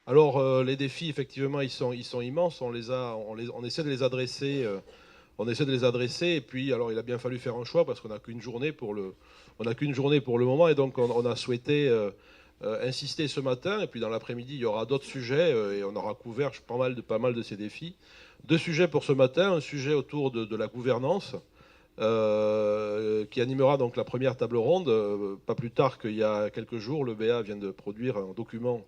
Alors, les défis, effectivement, ils sont immenses. On essaie de les adresser. On essaie de les adresser. Et puis, alors, il a bien fallu faire un choix parce qu'on n'a qu'une journée on n'a qu'une journée pour le moment. Et donc, on a souhaité insister ce matin. Et puis, dans l'après-midi, il y aura d'autres sujets et on aura couvert pas mal de ces défis. Deux sujets pour ce matin. Un sujet autour de la gouvernance. Qui animera donc la première table ronde. Pas plus tard qu'il y a quelques jours, le BA vient de produire un document.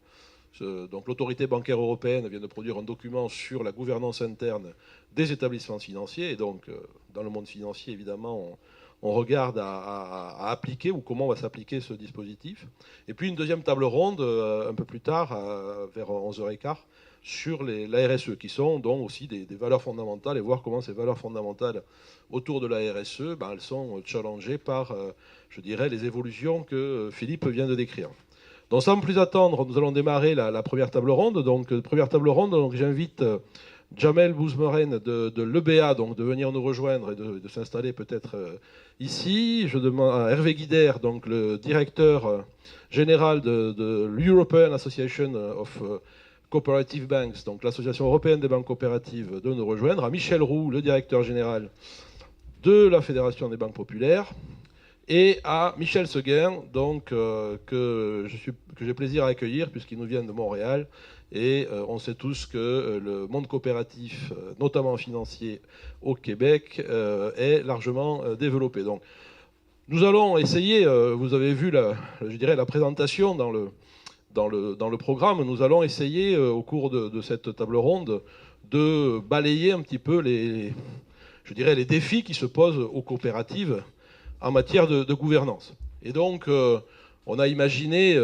Donc l'autorité bancaire européenne vient de produire un document sur la gouvernance interne des établissements financiers. Et donc, dans le monde financier, évidemment, on regarde à appliquer ou comment va s'appliquer ce dispositif. Et puis une deuxième table ronde, un peu plus tard, vers 11h15, sur la RSE, qui sont donc aussi des valeurs fondamentales, et voir comment ces valeurs fondamentales autour de la RSE, ben, elles sont challengées par, je dirais, les évolutions que Philippe vient de décrire. Donc sans plus attendre, nous allons démarrer la première table ronde. Donc première table ronde, donc j'invite Jamel Bouzmeren de l'EBA donc de venir nous rejoindre et de s'installer peut-être ici. Je demande à Hervé Guider, donc le directeur général de l'European Association of Cooperative Banks, donc l'association européenne des banques coopératives, de nous rejoindre. À Michel Roux, le directeur général de la Fédération des banques populaires, et à Michel Seguin, donc, que j'ai plaisir à accueillir, puisqu'il nous vient de Montréal. Et on sait tous que le monde coopératif, notamment financier au Québec, est largement développé. Donc, nous allons essayer, vous avez vu je dirais, la présentation dans le programme, nous allons essayer au cours de cette table ronde de balayer un petit peu je dirais, les défis qui se posent aux coopératives en matière de gouvernance. Et donc, on a imaginé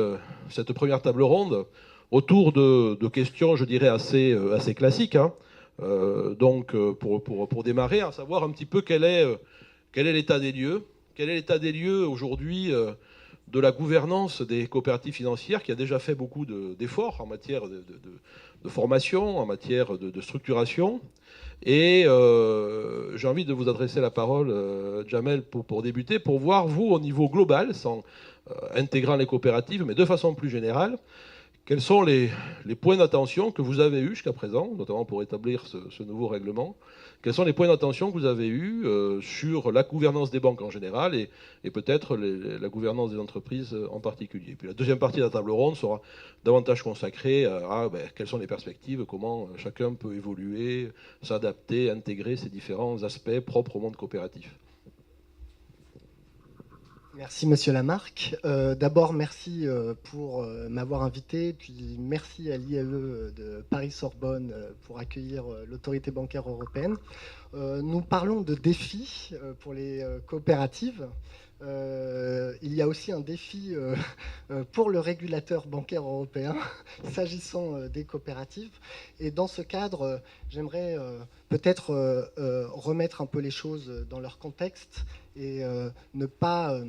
cette première table ronde autour de questions, je dirais, assez classiques. Hein. Donc, pour démarrer, à savoir un petit peu quel est l'état des lieux. Quel est l'état des lieux aujourd'hui de la gouvernance des coopératives financières, qui a déjà fait beaucoup d'efforts en matière de formation, en matière de structuration. Et j'ai envie de vous adresser la parole, Jamel, pour débuter, pour voir, vous, au niveau global, sans intégrant les coopératives, mais de façon plus générale, quels sont les points d'attention que vous avez eus jusqu'à présent, notamment pour établir ce nouveau règlement. Quels sont les points d'attention que vous avez eus sur la gouvernance des banques en général et peut-être la gouvernance des entreprises en particulier. Puis la deuxième partie de la table ronde sera davantage consacrée à quelles sont les perspectives, comment chacun peut évoluer, s'adapter, intégrer ces différents aspects propres au monde coopératif. Merci Monsieur Lamarck. D'abord, merci pour m'avoir invité, puis merci à l'IAE de Paris-Sorbonne pour accueillir l'autorité bancaire européenne. Nous parlons de défis pour les coopératives. Il y a aussi un défi pour le régulateur bancaire européen s'agissant des coopératives. Et dans ce cadre, j'aimerais peut-être remettre un peu les choses dans leur contexte et ne pas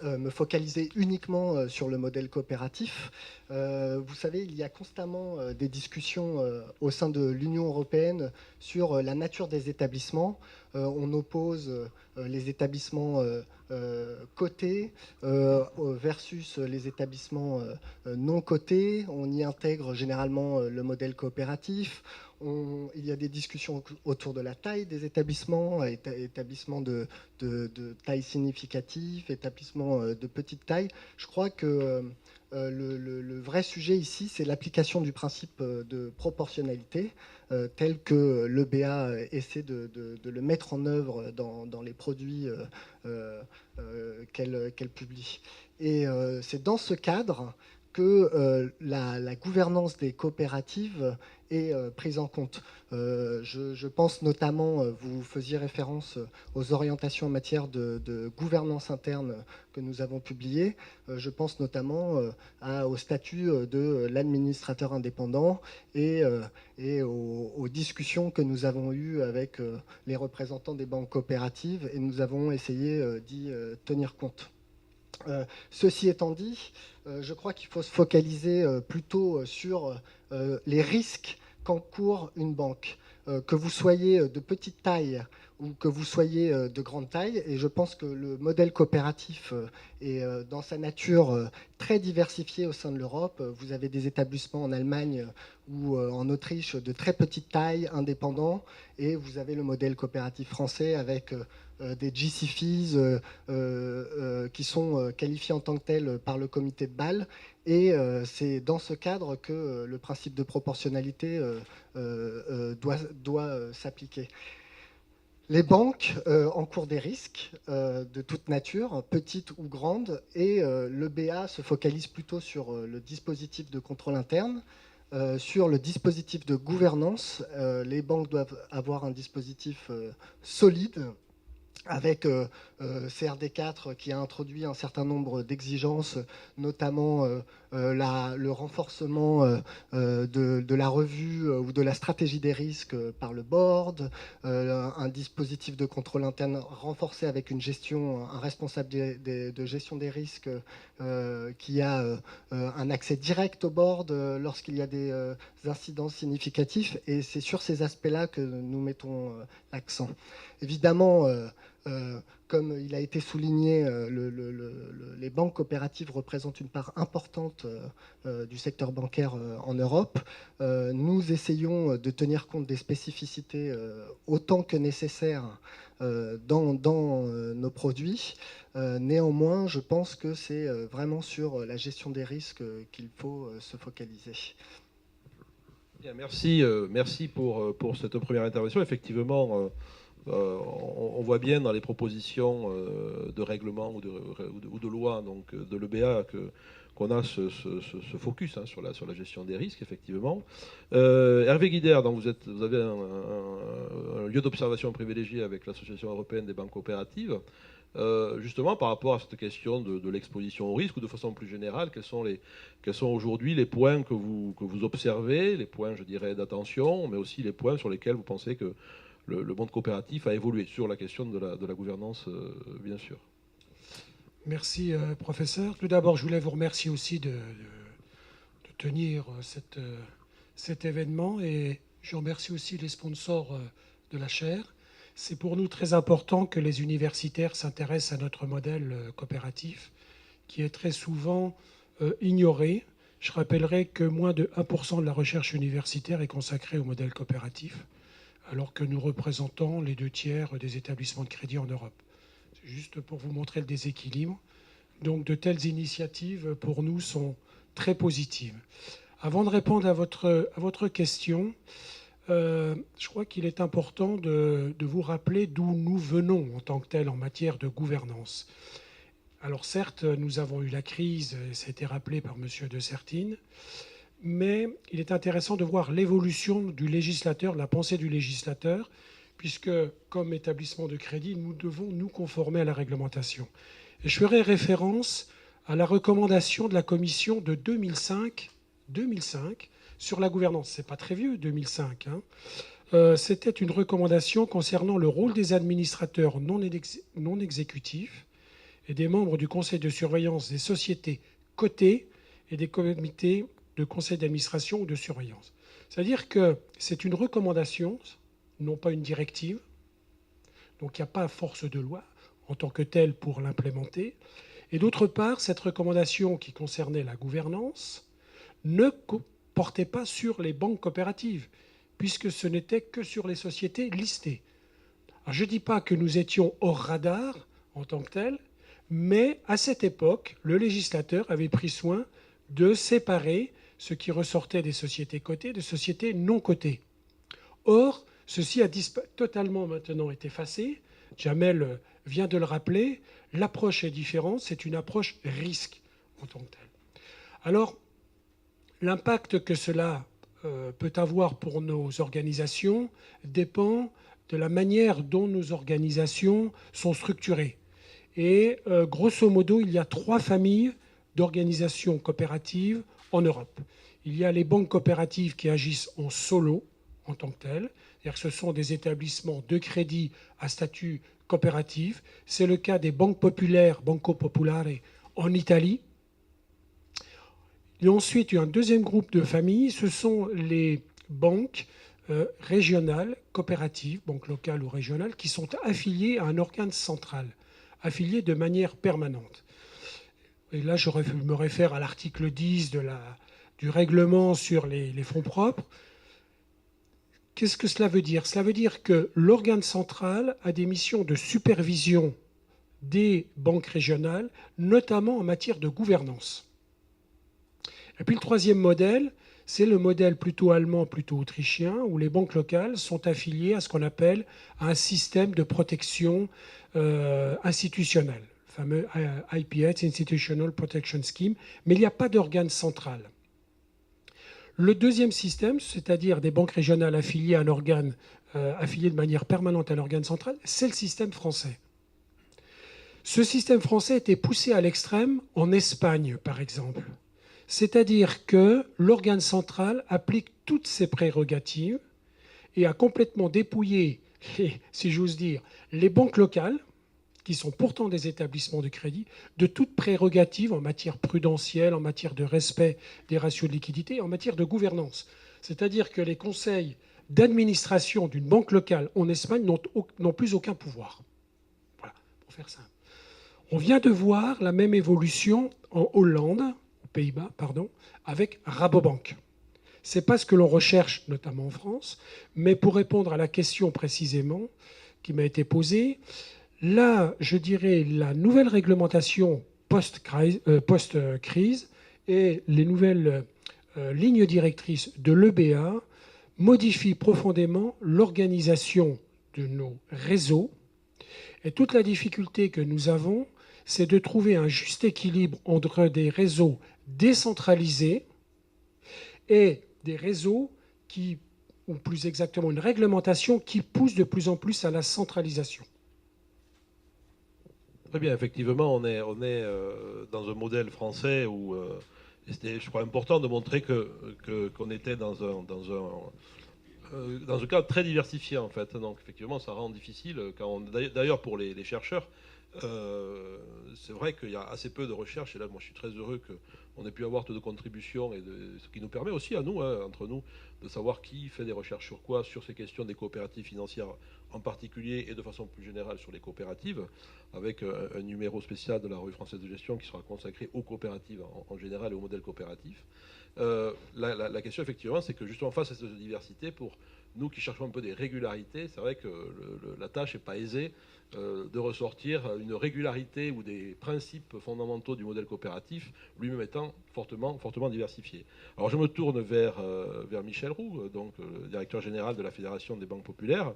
me focaliser uniquement sur le modèle coopératif. Vous savez, il y a constamment des discussions au sein de l'Union européenne sur la nature des établissements. On oppose les établissements cotés versus les établissements non cotés. On y intègre généralement le modèle coopératif. Il y a des discussions autour de la taille des établissements, établissements de taille significative, établissements de petite taille. Je crois que le vrai sujet ici, c'est l'application du principe de proportionnalité, tel que l'EBA essaie de le mettre en œuvre dans les produits qu'elle publie. Et c'est dans ce cadre que la gouvernance des coopératives est prise en compte. Je pense notamment, vous faisiez référence aux orientations en matière de gouvernance interne que nous avons publiées. Je pense notamment au statut de l'administrateur indépendant et aux discussions que nous avons eues avec les représentants des banques coopératives, et nous avons essayé d'y tenir compte. Ceci étant dit, je crois qu'il faut se focaliser plutôt sur les risques qu'encourt une banque. Que vous soyez de petite taille ou que vous soyez de grande taille. Et je pense que le modèle coopératif est dans sa nature très diversifié au sein de l'Europe. Vous avez des établissements en Allemagne ou en Autriche de très petite taille, indépendants, et vous avez le modèle coopératif français avec des GCFEs qui sont qualifiés en tant que tels par le comité de Bâle. Et c'est dans ce cadre que le principe de proportionnalité doit s'appliquer. Les banques encourent des risques de toute nature, petites ou grandes, et le BA se focalise plutôt sur le dispositif de contrôle interne. Sur le dispositif de gouvernance, les banques doivent avoir un dispositif solide, avec CRD4 qui a introduit un certain nombre d'exigences, notamment le renforcement de la revue ou de la stratégie des risques par le board, un dispositif de contrôle interne renforcé avec un responsable de gestion des risques qui a un accès direct au board lorsqu'il y a des incidents significatifs. Et c'est sur ces aspects-là que nous mettons l'accent. Évidemment, comme il a été souligné, les banques coopératives représentent une part importante du secteur bancaire en Europe. Nous essayons de tenir compte des spécificités autant que nécessaire dans nos produits. Néanmoins, je pense que c'est vraiment sur la gestion des risques qu'il faut se focaliser. Bien, merci pour cette première intervention. Effectivement, on voit bien dans les propositions de règlement ou de loi donc, de l'EBA qu'on a ce focus sur la gestion des risques, effectivement. Hervé Guidère, donc vous avez un lieu d'observation privilégié avec l'Association européenne des banques coopératives. Justement, par rapport à cette question de l'exposition au risque, ou de façon plus générale, quels sont aujourd'hui les points que vous observez, les points, je dirais, d'attention, mais aussi les points sur lesquels vous pensez que le monde coopératif a évolué sur la question de la gouvernance, bien sûr. Merci, professeur. Tout d'abord, je voulais vous remercier aussi de tenir cet événement, et je remercie aussi les sponsors de la chaire. C'est pour nous très important que les universitaires s'intéressent à notre modèle coopératif, qui est très souvent ignoré. Je rappellerai que moins de 1% de la recherche universitaire est consacrée au modèle coopératif, alors que nous représentons les 2/3 des établissements de crédit en Europe. C'est juste pour vous montrer le déséquilibre. Donc de telles initiatives, pour nous, sont très positives. Avant de répondre à votre question, je crois qu'il est important de vous rappeler d'où nous venons en tant que tel en matière de gouvernance. Alors certes, nous avons eu la crise, et ça a été rappelé par M. de Sertine, mais il est intéressant de voir l'évolution du législateur, la pensée du législateur, puisque, comme établissement de crédit, nous devons nous conformer à la réglementation. Et je ferai référence à la recommandation de la Commission de 2005 sur la gouvernance. Ce n'est pas très vieux, 2005. C'était une recommandation concernant le rôle des administrateurs non exécutifs et des membres du conseil de surveillance des sociétés cotées et des comités de conseil d'administration ou de surveillance. C'est-à-dire que c'est une recommandation, non pas une directive, donc il n'y a pas force de loi en tant que telle pour l'implémenter. Et d'autre part, cette recommandation qui concernait la gouvernance ne portait pas sur les banques coopératives, puisque ce n'était que sur les sociétés listées. Alors, je ne dis pas que nous étions hors radar en tant que tel, mais à cette époque, le législateur avait pris soin de séparer ce qui ressortait des sociétés cotées des sociétés non cotées. Or, ceci a totalement maintenant été effacé. Jamel vient de le rappeler. L'approche est différente. C'est une approche risque en tant que telle. Alors, l'impact que cela peut avoir pour nos organisations dépend de la manière dont nos organisations sont structurées. Et grosso modo, il y a 3 familles d'organisations coopératives en Europe. Il y a les banques coopératives qui agissent en solo, en tant que telles. C'est-à-dire que ce sont des établissements de crédit à statut coopératif. C'est le cas des banques populaires, Banco Popolare, en Italie. Et ensuite, il y a un deuxième groupe de familles. Ce sont les banques régionales, coopératives, banques locales ou régionales, qui sont affiliées à un organe central, affiliées de manière permanente. Et là, je me réfère à l'article 10 du règlement sur les fonds propres. Qu'est-ce que cela veut dire? Cela veut dire que l'organe central a des missions de supervision des banques régionales, notamment en matière de gouvernance. Et puis le troisième modèle, c'est le modèle plutôt allemand, plutôt autrichien, où les banques locales sont affiliées à ce qu'on appelle un système de protection institutionnelle, le fameux IPS, Institutional Protection Scheme, mais il n'y a pas d'organe central. Le deuxième système, c'est-à-dire des banques régionales affiliées à un organe, affiliées de manière permanente à l'organe central, c'est le système français. Ce système français a été poussé à l'extrême en Espagne, par exemple. C'est-à-dire que l'organe central applique toutes ses prérogatives et a complètement dépouillé, si j'ose dire, les banques locales, qui sont pourtant des établissements de crédit, de toute prérogative en matière prudentielle, en matière de respect des ratios de liquidité, en matière de gouvernance. C'est-à-dire que les conseils d'administration d'une banque locale en Espagne n'ont plus aucun pouvoir. Voilà, pour faire simple. On vient de voir la même évolution en Hollande, aux Pays-Bas, pardon, avec Rabobank. Ce n'est pas ce que l'on recherche, notamment en France, mais pour répondre à la question précisément qui m'a été posée, là, je dirais, la nouvelle réglementation post-crise et les nouvelles lignes directrices de l'EBA modifient profondément l'organisation de nos réseaux. Et toute la difficulté que nous avons, c'est de trouver un juste équilibre entre des réseaux décentralisés et des réseaux qui, ou plus exactement une réglementation qui pousse de plus en plus à la centralisation. Très bien, effectivement, on est dans un modèle français où c'était, je crois, important de montrer qu'on était dans un cadre très diversifié, en fait. Donc, effectivement, ça rend difficile. D'ailleurs, pour les chercheurs, c'est vrai qu'il y a assez peu de recherche. Et là, moi, je suis très heureux qu'on ait pu avoir de contributions, et ce qui nous permet aussi à nous, entre nous, de savoir qui fait des recherches sur quoi, sur ces questions des coopératives financières en particulier, et de façon plus générale sur les coopératives, avec un numéro spécial de la Revue française de gestion qui sera consacré aux coopératives en général et au modèle coopératif. La question, effectivement, c'est que justement face à cette diversité, pour nous qui cherchons un peu des régularités, c'est vrai que la tâche n'est pas aisée de ressortir une régularité ou des principes fondamentaux du modèle coopératif, lui-même étant fortement diversifié. Alors je me tourne vers Michel Roux, donc le directeur général de la Fédération des banques populaires.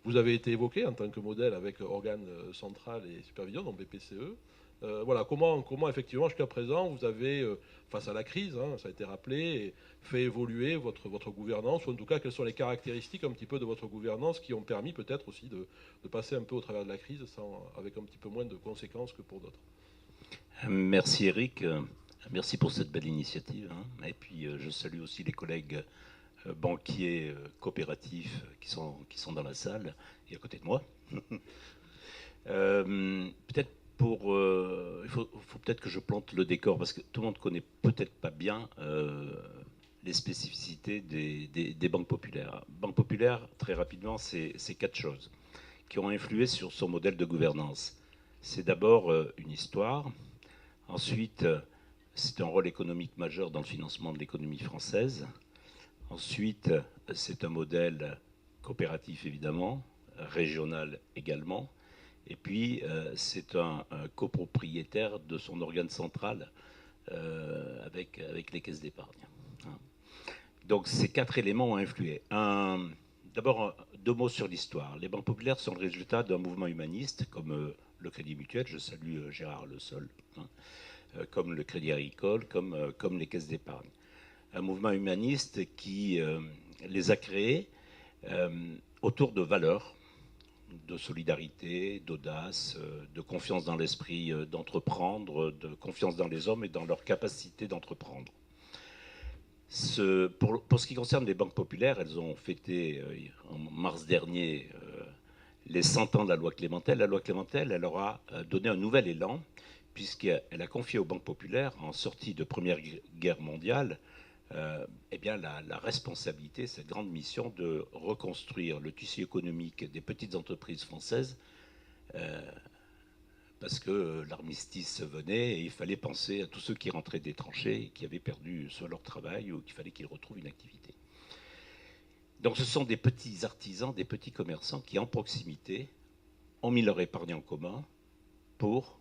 Vous avez été évoqué en tant que modèle avec organe central et supervision, donc BPCE. Voilà, comment effectivement jusqu'à présent vous avez, face à la crise, ça a été rappelé, fait évoluer votre gouvernance, ou en tout cas quelles sont les caractéristiques un petit peu de votre gouvernance qui ont permis peut-être aussi de passer un peu au travers de la crise avec un petit peu moins de conséquences que pour d'autres. Merci Eric, merci pour cette belle initiative. Et puis je salue aussi les collègues banquiers coopératifs qui sont dans la salle et à côté de moi. Peut-être il faut peut-être que je plante le décor, parce que tout le monde ne connaît peut-être pas bien les spécificités des banques populaires. Banque populaire, très rapidement, c'est 4 choses qui ont influé sur son modèle de gouvernance. C'est d'abord une histoire. Ensuite, c'est un rôle économique majeur dans le financement de l'économie française. Ensuite, c'est un modèle coopératif, évidemment, régional également. Et puis, c'est un copropriétaire de son organe central avec les caisses d'épargne. Donc, ces 4 éléments ont influé. D'abord, 2 mots sur l'histoire. Les banques populaires sont le résultat d'un mouvement humaniste, comme le Crédit Mutuel, je salue Gérard Le Sol, comme le Crédit Agricole, comme les caisses d'épargne. Un mouvement humaniste qui les a créés autour de valeurs, de solidarité, d'audace, de confiance dans l'esprit d'entreprendre, de confiance dans les hommes et dans leur capacité d'entreprendre. Pour ce qui concerne les banques populaires, elles ont fêté en mars dernier les 100 ans de la loi Clémentel. La loi Clémentel, elle leur a donné un nouvel élan, puisqu'elle a confié aux banques populaires, en sortie de Première Guerre mondiale, eh bien la responsabilité, cette grande mission de reconstruire le tissu économique des petites entreprises françaises, parce que l'armistice venait et il fallait penser à tous ceux qui rentraient des tranchées et qui avaient perdu soit leur travail ou qu'il fallait qu'ils retrouvent une activité. Donc ce sont des petits artisans, des petits commerçants qui, en proximité, ont mis leur épargne en commun pour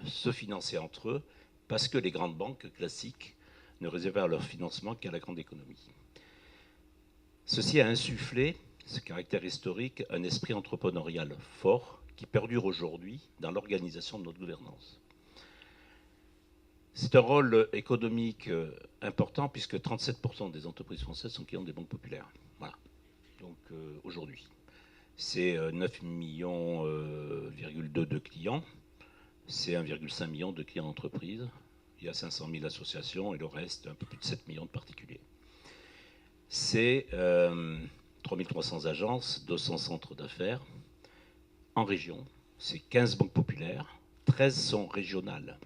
se financer entre eux, parce que les grandes banques classiques ne réservaient leur financement qu'à la grande économie. Ceci a insufflé, ce caractère historique, un esprit entrepreneurial fort qui perdure aujourd'hui dans l'organisation de notre gouvernance. C'est un rôle économique important puisque 37% des entreprises françaises sont clients des banques populaires. Voilà. Donc aujourd'hui, c'est 9,2 millions de clients, c'est 1,5 million de clients d'entreprise. Il y a 500 000 associations et le reste, un peu plus de 7 millions de particuliers. C'est 3300 agences, 200 centres d'affaires en région. C'est 15 banques populaires, 13 sont régionales.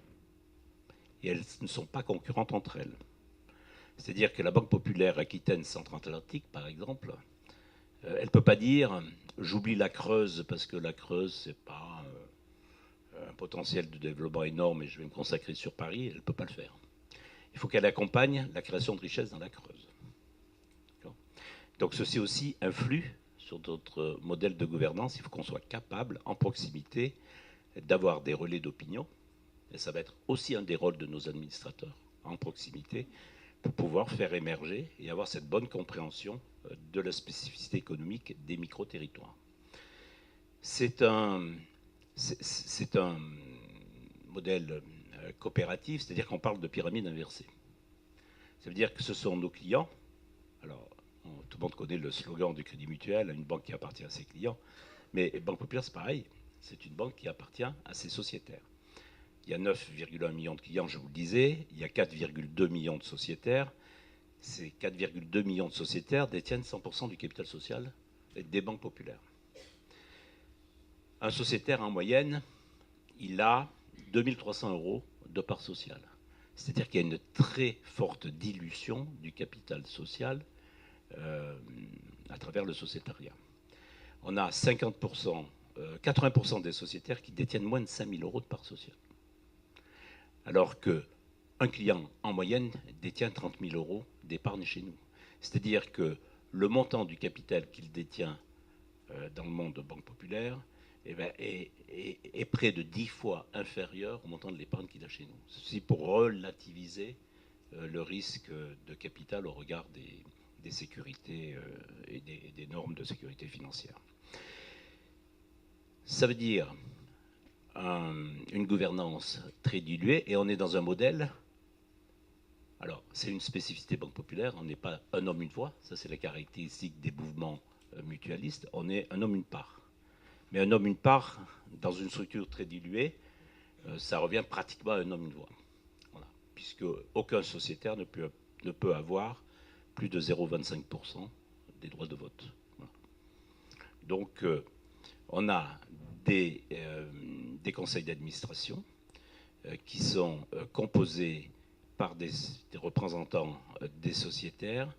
Et elles ne sont pas concurrentes entre elles. C'est-à-dire que la Banque populaire Aquitaine Centre-Atlantique, par exemple, elle ne peut pas dire « j'oublie la Creuse parce que la Creuse, ce n'est pas un potentiel de développement énorme et je vais me consacrer sur Paris ». Elle ne peut pas le faire. Il faut qu'elle accompagne la création de richesses dans la Creuse. Donc ceci aussi influe sur d'autres modèles de gouvernance. Il faut qu'on soit capable, en proximité, d'avoir des relais d'opinion. Et ça va être aussi un des rôles de nos administrateurs, en proximité, pour pouvoir faire émerger et avoir cette bonne compréhension de la spécificité économique des micro-territoires. C'est un modèle coopératif, c'est-à-dire qu'on parle de pyramide inversée. Ça veut dire que ce sont nos clients. Alors, tout le monde connaît le slogan du Crédit Mutuel, une banque qui appartient à ses clients. Mais Banque Populaire, c'est pareil. C'est une banque qui appartient à ses sociétaires. Il y a 9,1 millions de clients, je vous le disais. Il y a 4,2 millions de sociétaires. Ces 4,2 millions de sociétaires détiennent 100% du capital social des banques populaires. Un sociétaire, en moyenne, il a 2300 € de part sociale. C'est-à-dire qu'il y a une très forte dilution du capital social à travers le sociétariat. On a 80% des sociétaires qui détiennent moins de 5000 € de part sociale. Alors qu'un client, en moyenne, détient 30 000 € d'épargne chez nous. C'est-à-dire que le montant du capital qu'il détient dans le monde de Banque Populaire est près de 10 fois inférieur au montant de l'épargne qu'il a chez nous. Ceci pour relativiser le risque de capital au regard des sécurités et des normes de sécurité financière. Ça veut dire une gouvernance très diluée et on est dans un modèle. Alors, c'est une spécificité Banque Populaire, on n'est pas un homme, une voix, ça c'est la caractéristique des mouvements mutualistes, on est un homme, une part. Mais un homme, une part, dans une structure très diluée, ça revient pratiquement à un homme, une voix. Voilà. Puisque aucun sociétaire ne peut avoir plus de 0,25% des droits de vote. Voilà. Donc, on a des conseils d'administration qui sont composés par des représentants des sociétaires.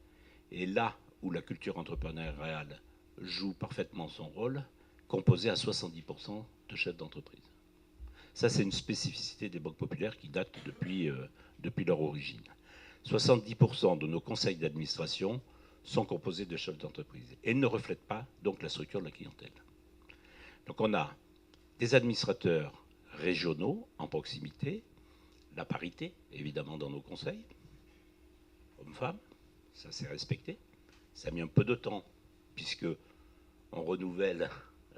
Et là où la culture entrepreneuriale joue parfaitement son rôle, composé à 70% de chefs d'entreprise. Ça, c'est une spécificité des banques populaires qui date depuis leur origine. 70% de nos conseils d'administration sont composés de chefs d'entreprise et ne reflètent pas donc la structure de la clientèle. Donc on a des administrateurs régionaux en proximité, la parité évidemment dans nos conseils, hommes-femmes, ça c'est respecté. Ça a mis un peu de temps puisque on renouvelle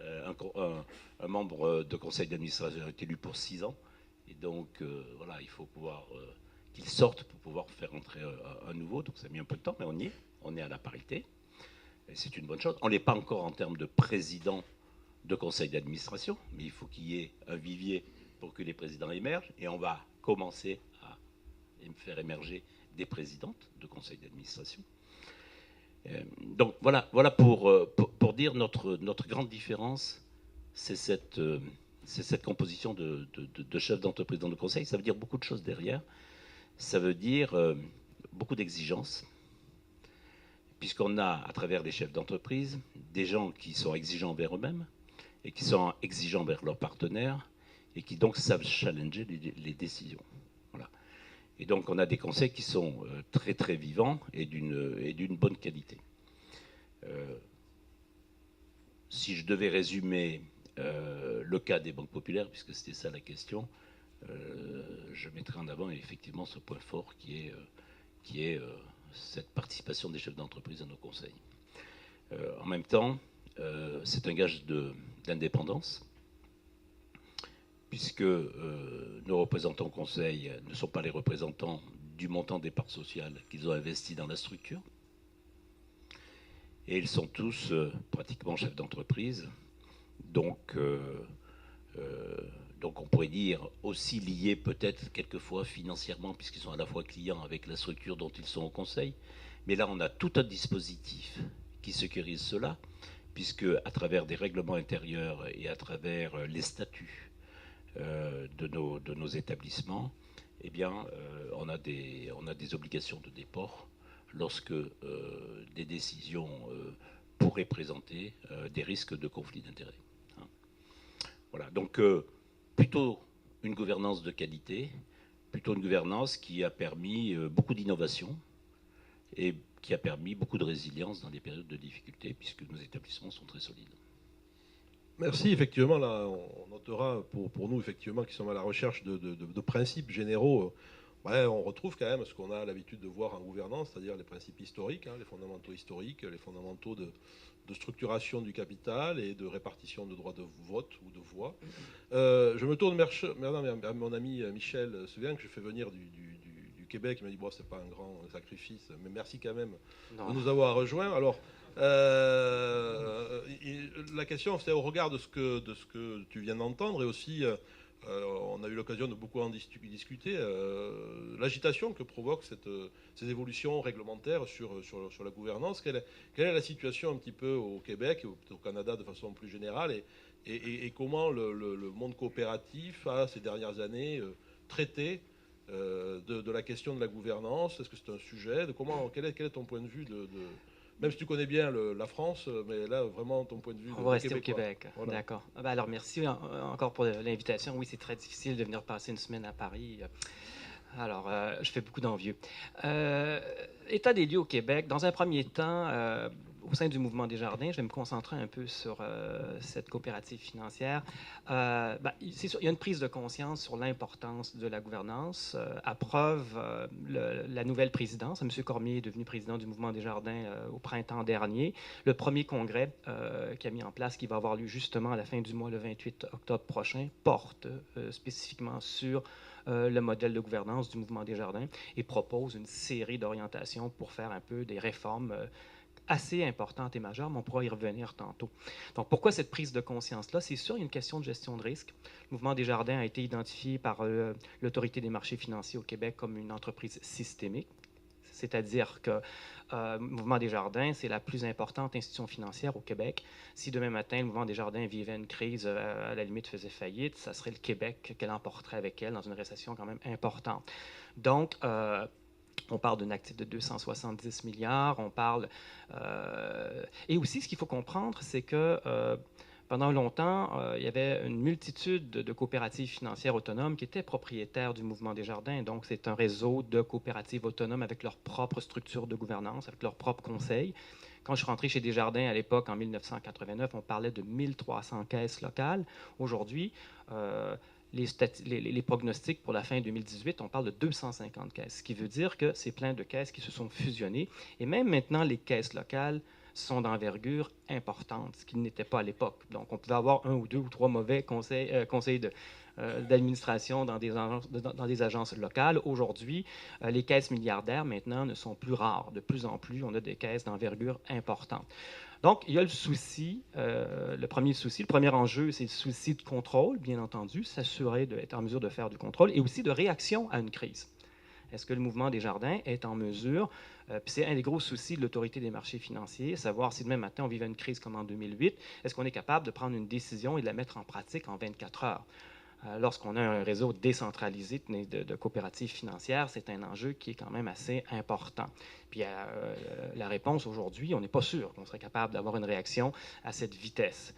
un membre de conseil d'administration est élu pour 6 ans et donc voilà, il faut pouvoir qu'il sorte pour pouvoir faire entrer un nouveau, donc ça a mis un peu de temps, mais on est à la parité et c'est une bonne chose. On n'est pas encore en termes de président de conseil d'administration, mais il faut qu'il y ait un vivier pour que les présidents émergent et on va commencer à faire émerger des présidentes de conseil d'administration. Donc voilà pour dire notre grande différence, c'est cette composition de chefs d'entreprise dans le conseil. Ça veut dire beaucoup de choses derrière. Ça veut dire beaucoup d'exigences, puisqu'on a, à travers les chefs d'entreprise, des gens qui sont exigeants envers eux-mêmes et qui sont exigeants envers leurs partenaires et qui donc savent challenger les décisions. Voilà. Et donc on a des conseils qui sont très très vivants et d'une bonne qualité. Si je devais résumer le cas des banques populaires, puisque c'était ça la question, je mettrais en avant effectivement ce point fort qui est cette participation des chefs d'entreprise à nos conseils. En même temps, c'est un gage d'indépendance, puisque nos représentants au conseil ne sont pas les représentants du montant des parts sociales qu'ils ont investi dans la structure. Et ils sont tous pratiquement chefs d'entreprise, donc on pourrait dire aussi liés peut-être quelquefois financièrement, puisqu'ils sont à la fois clients avec la structure dont ils sont au conseil. Mais là, on a tout un dispositif qui sécurise cela, puisque à travers des règlements intérieurs et à travers les statuts de nos établissements, eh bien, on a des obligations de déport lorsque des décisions pourraient présenter des risques de conflit d'intérêts. Hein. Voilà, donc plutôt une gouvernance de qualité, plutôt une gouvernance qui a permis beaucoup d'innovation et qui a permis beaucoup de résilience dans des périodes de difficulté, puisque nos établissements sont très solides. Merci, effectivement, là, on notera pour nous, effectivement, qui sommes à la recherche de principes généraux. Ouais, on retrouve quand même ce qu'on a l'habitude de voir en gouvernance, c'est-à-dire les principes historiques, hein, les fondamentaux historiques, les fondamentaux de structuration du capital et de répartition de droits de vote ou de voix. Je me tourne vers mon ami Michel Sevien, que je fais venir du Québec. Il m'a dit, bon, c'est pas un grand sacrifice, mais merci quand même de nous avoir rejoints. Alors, la question, c'est au regard de ce que tu viens d'entendre, et aussi, on a eu l'occasion de beaucoup en discuter, l'agitation que provoquent ces évolutions réglementaires sur la gouvernance. Quelle est la situation un petit peu au Québec et au Canada de façon plus générale, et comment le monde coopératif a, ces dernières années, traité de la question de la gouvernance? Est-ce que c'est un sujet quel est ton point de vue même si tu connais bien la France, mais là, vraiment, ton point de vue... On va rester au Québécois. Québec. Voilà. D'accord. Alors, merci encore pour l'invitation. Oui, c'est très difficile de venir passer une semaine à Paris. Alors, je fais beaucoup d'envieux. État des lieux au Québec. Dans un premier temps, au sein du mouvement Desjardins, je vais me concentrer un peu sur cette coopérative financière. C'est sûr, il y a une prise de conscience sur l'importance de la gouvernance. À preuve, la nouvelle présidence, M. Cormier est devenu président du mouvement Desjardins au printemps dernier. Le premier congrès qui a mis en place, qui va avoir lieu justement à la fin du mois, le 28 octobre prochain, porte spécifiquement sur le modèle de gouvernance du mouvement Desjardins et propose une série d'orientations pour faire un peu des réformes assez importante et majeure, mais on pourra y revenir tantôt. Donc, pourquoi cette prise de conscience-là? C'est sûr, il y a une question de gestion de risque. Le mouvement Desjardins a été identifié par l'Autorité des marchés financiers au Québec comme une entreprise systémique, c'est-à-dire que le mouvement Desjardins, c'est la plus importante institution financière au Québec. Si demain matin, le mouvement Desjardins vivait une crise, à la limite faisait faillite, ça serait le Québec qu'elle emporterait avec elle dans une récession quand même importante. Donc, on parle d'un actif de 270 milliards, on parle... et aussi, ce qu'il faut comprendre, c'est que pendant longtemps, il y avait une multitude de coopératives financières autonomes qui étaient propriétaires du mouvement Desjardins. Donc, c'est un réseau de coopératives autonomes avec leur propre structure de gouvernance, avec leur propre conseil. Quand je suis rentré chez Desjardins à l'époque, en 1989, on parlait de 1300 caisses locales. Aujourd'hui, les prognostics pour la fin 2018, on parle de 250 caisses, ce qui veut dire que c'est plein de caisses qui se sont fusionnées. Et même maintenant, les caisses locales sont d'envergure importante, ce qui n'était pas à l'époque. Donc, on pouvait avoir un ou deux ou trois mauvais conseils d'administration dans des agences locales. Aujourd'hui, les caisses milliardaires, maintenant, ne sont plus rares. De plus en plus, on a des caisses d'envergure importante. Donc, il y a le souci, le premier enjeu, c'est le souci de contrôle, bien entendu, s'assurer d'être en mesure de faire du contrôle et aussi de réaction à une crise. Est-ce que le mouvement Desjardins est en mesure, puis c'est un des gros soucis de l'autorité des marchés financiers, savoir si demain matin on vivait une crise comme en 2008, est-ce qu'on est capable de prendre une décision et de la mettre en pratique en 24 heures? Lorsqu'on a un réseau décentralisé de coopératives financières, c'est un enjeu qui est quand même assez important. Puis la réponse aujourd'hui, on n'est pas sûr qu'on serait capable d'avoir une réaction à cette vitesse.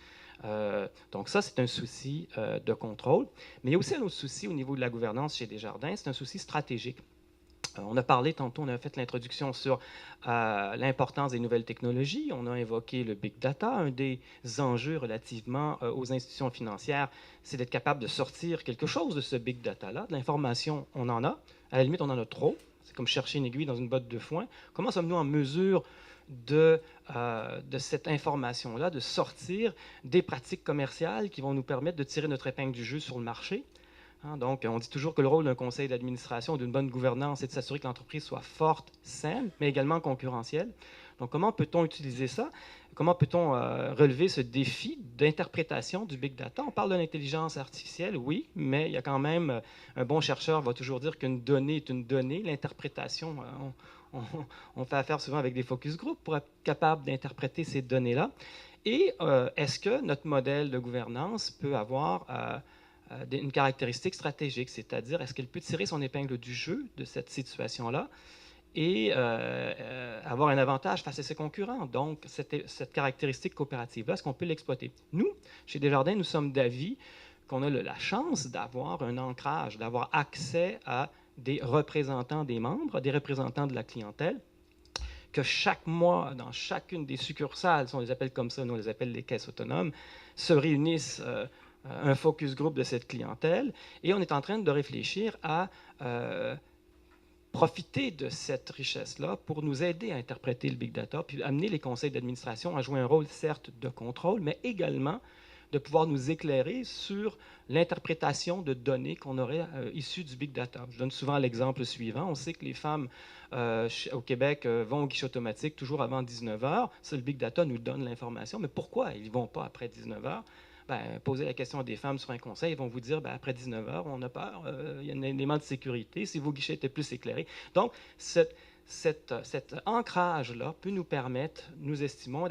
Donc ça, c'est un souci de contrôle. Mais il y a aussi un autre souci au niveau de la gouvernance chez Desjardins, c'est un souci stratégique. On a parlé tantôt, on a fait l'introduction sur l'importance des nouvelles technologies. On a évoqué le big data. Un des enjeux relativement aux institutions financières, c'est d'être capable de sortir quelque chose de ce big data-là. De l'information, on en a. À la limite, on en a trop. C'est comme chercher une aiguille dans une botte de foin. Comment sommes-nous en mesure de cette information-là, de sortir des pratiques commerciales qui vont nous permettre de tirer notre épingle du jeu sur le marché? Donc, on dit toujours que le rôle d'un conseil d'administration, d'une bonne gouvernance, est de s'assurer que l'entreprise soit forte, saine, mais également concurrentielle. Donc, comment peut-on utiliser ça? Comment peut-on relever ce défi d'interprétation du big data? On parle de l'intelligence artificielle, oui, mais il y a quand même, un bon chercheur va toujours dire qu'une donnée est une donnée. L'interprétation, on fait affaire souvent avec des focus group pour être capable d'interpréter ces données-là. Et est-ce que notre modèle de gouvernance peut avoir une caractéristique stratégique, c'est-à-dire est-ce qu'elle peut tirer son épingle du jeu de cette situation-là et avoir un avantage face à ses concurrents. Donc, cette caractéristique coopérative-là, est-ce qu'on peut l'exploiter? Nous, chez Desjardins, nous sommes d'avis qu'on a la chance d'avoir un ancrage, d'avoir accès à des représentants des membres, des représentants de la clientèle, que chaque mois, dans chacune des succursales, si on les appelle comme ça, nous on les appelle les caisses autonomes, se réunissent un focus group de cette clientèle, et on est en train de réfléchir à profiter de cette richesse-là pour nous aider à interpréter le big data, puis amener les conseils d'administration à jouer un rôle, certes, de contrôle, mais également de pouvoir nous éclairer sur l'interprétation de données qu'on aurait issues du big data. Je donne souvent l'exemple suivant. On sait que les femmes au Québec vont au guichet automatique toujours avant 19 h. Ça, le big data nous donne l'information, mais pourquoi ils ne vont pas après 19 h? Posez la question à des femmes sur un conseil, ils vont vous dire, après 19 h, on a peur, il y a un élément de sécurité, si vos guichets étaient plus éclairés. Donc, cet ancrage-là peut nous permettre, nous estimons,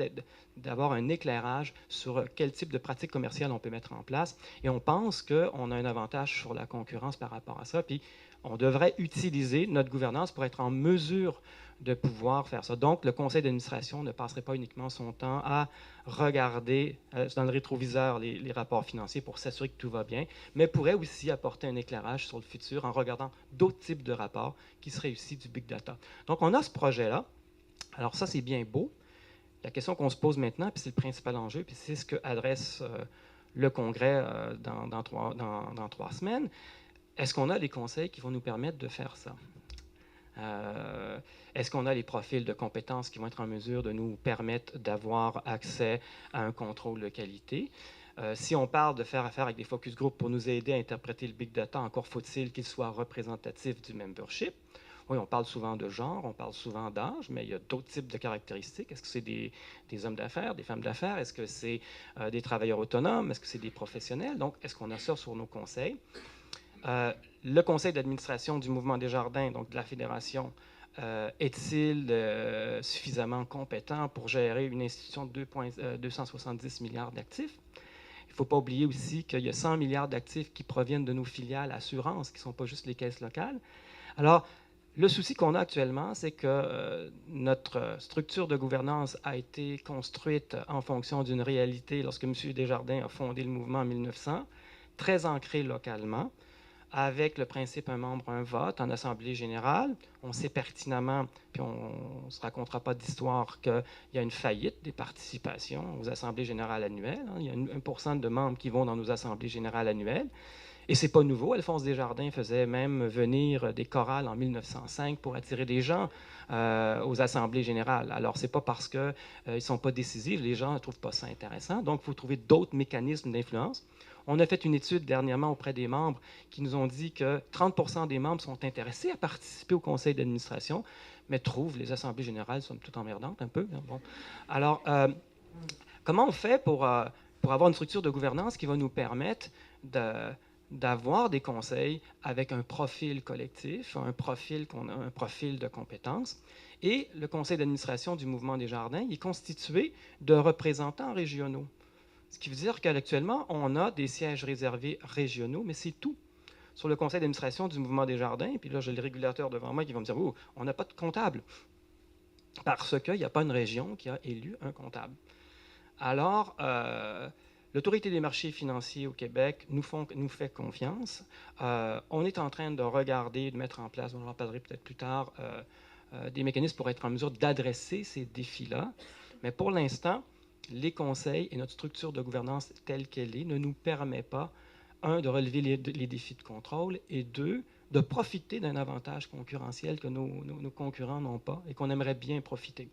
d'avoir un éclairage sur quel type de pratique commerciale on peut mettre en place. Et on pense qu'on a un avantage sur la concurrence par rapport à ça. Puis, on devrait utiliser notre gouvernance pour être en mesure de pouvoir faire ça. Donc, le conseil d'administration ne passerait pas uniquement son temps à regarder dans le rétroviseur les rapports financiers pour s'assurer que tout va bien, mais pourrait aussi apporter un éclairage sur le futur en regardant d'autres types de rapports qui seraient issus du big data. Donc, on a ce projet-là. Alors, ça, c'est bien beau. La question qu'on se pose maintenant, puis c'est le principal enjeu, puis c'est ce que adresse le Congrès dans 3 semaines, est-ce qu'on a les conseils qui vont nous permettre de faire ça? Est-ce qu'on a les profils de compétences qui vont être en mesure de nous permettre d'avoir accès à un contrôle de qualité? Si on parle de faire affaire avec des focus group pour nous aider à interpréter le big data, encore faut-il qu'il soit représentatif du membership. Oui, on parle souvent de genre, on parle souvent d'âge, mais il y a d'autres types de caractéristiques. Est-ce que c'est des hommes d'affaires, des femmes d'affaires? Est-ce que c'est des travailleurs autonomes? Est-ce que c'est des professionnels? Donc, est-ce qu'on a ça sur nos conseils? Le conseil d'administration du Mouvement Desjardins, donc de la Fédération, est-il suffisamment compétent pour gérer une institution de 270 milliards d'actifs? Il ne faut pas oublier aussi qu'il y a 100 milliards d'actifs qui proviennent de nos filiales assurances, qui ne sont pas juste les caisses locales. Alors, le souci qu'on a actuellement, c'est que notre structure de gouvernance a été construite en fonction d'une réalité lorsque M. Desjardins a fondé le mouvement en 1900, très ancré localement, avec le principe un membre, un vote en assemblée générale. On sait pertinemment, puis on ne se racontera pas d'histoire, qu'il y a une faillite des participations aux assemblées générales annuelles. Il y a 1% de membres qui vont dans nos assemblées générales annuelles. Et ce n'est pas nouveau. Alphonse Desjardins faisait même venir des chorales en 1905 pour attirer des gens aux assemblées générales. Alors, ce n'est pas parce qu'ils ne sont pas décisifs, les gens ne trouvent pas ça intéressant. Donc, il faut trouver d'autres mécanismes d'influence. On a fait une étude dernièrement auprès des membres qui nous ont dit que 30% des membres sont intéressés à participer au conseil d'administration, mais trouvent les assemblées générales somme toute emmerdantes un peu. Bon. Alors, comment on fait pour avoir une structure de gouvernance qui va nous permettre d'avoir des conseils avec un profil collectif, un profil de compétences? Et le conseil d'administration du Mouvement Desjardins est constitué de représentants régionaux. Ce qui veut dire qu'actuellement, on a des sièges réservés régionaux, mais c'est tout. Sur le conseil d'administration du Mouvement des Jardins, puis là, j'ai le régulateur devant moi qui va me dire, oh, on n'a pas de comptable, parce qu'il n'y a pas une région qui a élu un comptable. Alors, l'Autorité des marchés financiers au Québec nous fait confiance. On est en train de regarder, de mettre en place, on en parlerait peut-être plus tard, des mécanismes pour être en mesure d'adresser ces défis-là. Mais pour l'instant, les conseils et notre structure de gouvernance telle qu'elle est ne nous permet pas, un, de relever les défis de contrôle, et deux, de profiter d'un avantage concurrentiel que nos concurrents n'ont pas et qu'on aimerait bien profiter.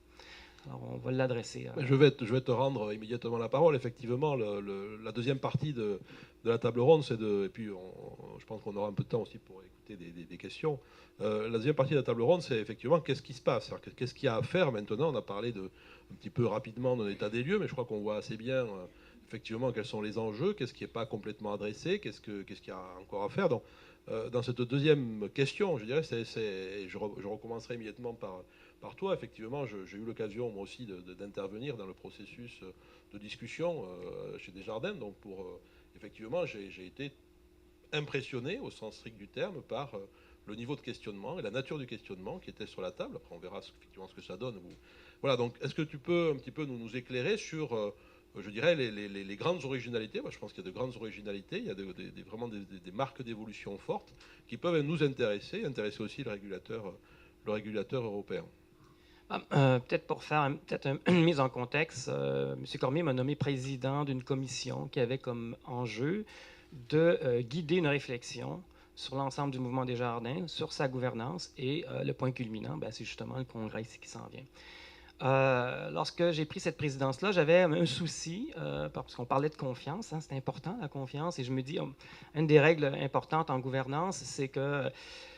Alors, on va l'adresser. Je vais te rendre immédiatement la parole. Effectivement, la deuxième partie de la table ronde, c'est de... Et puis, je pense qu'on aura un peu de temps aussi pour écouter des questions. La deuxième partie de la table ronde, c'est effectivement qu'est-ce qui se passe. Qu'est-ce qu'il y a à faire maintenant? On a parlé un petit peu rapidement d'un état des lieux, mais je crois qu'on voit assez bien, effectivement, quels sont les enjeux, qu'est-ce qui n'est pas complètement adressé, qu'est-ce qu'il y a encore à faire. Donc, dans cette deuxième question, je dirais, je recommencerai immédiatement par toi. Effectivement, j'ai eu l'occasion, moi aussi, d'intervenir dans le processus de discussion chez Desjardins. Donc, effectivement, j'ai été impressionné, au sens strict du terme, par le niveau de questionnement et la nature du questionnement qui était sur la table. Après, on verra effectivement ce que ça donne. Voilà, donc, est-ce que tu peux un petit peu nous éclairer sur... je dirais les grandes originalités. Moi, je pense qu'il y a de grandes originalités, il y a vraiment des marques d'évolution fortes qui peuvent nous intéresser aussi le régulateur européen. Peut-être pour faire une mise en contexte, M. Cormier m'a nommé président d'une commission qui avait comme enjeu de guider une réflexion sur l'ensemble du mouvement des jardins, sur sa gouvernance, et le point culminant, c'est justement le congrès ici qui s'en vient. Lorsque j'ai pris cette présidence-là, j'avais un souci, parce qu'on parlait de confiance, c'est important la confiance, et je me dis, une des règles importantes en gouvernance, c'est que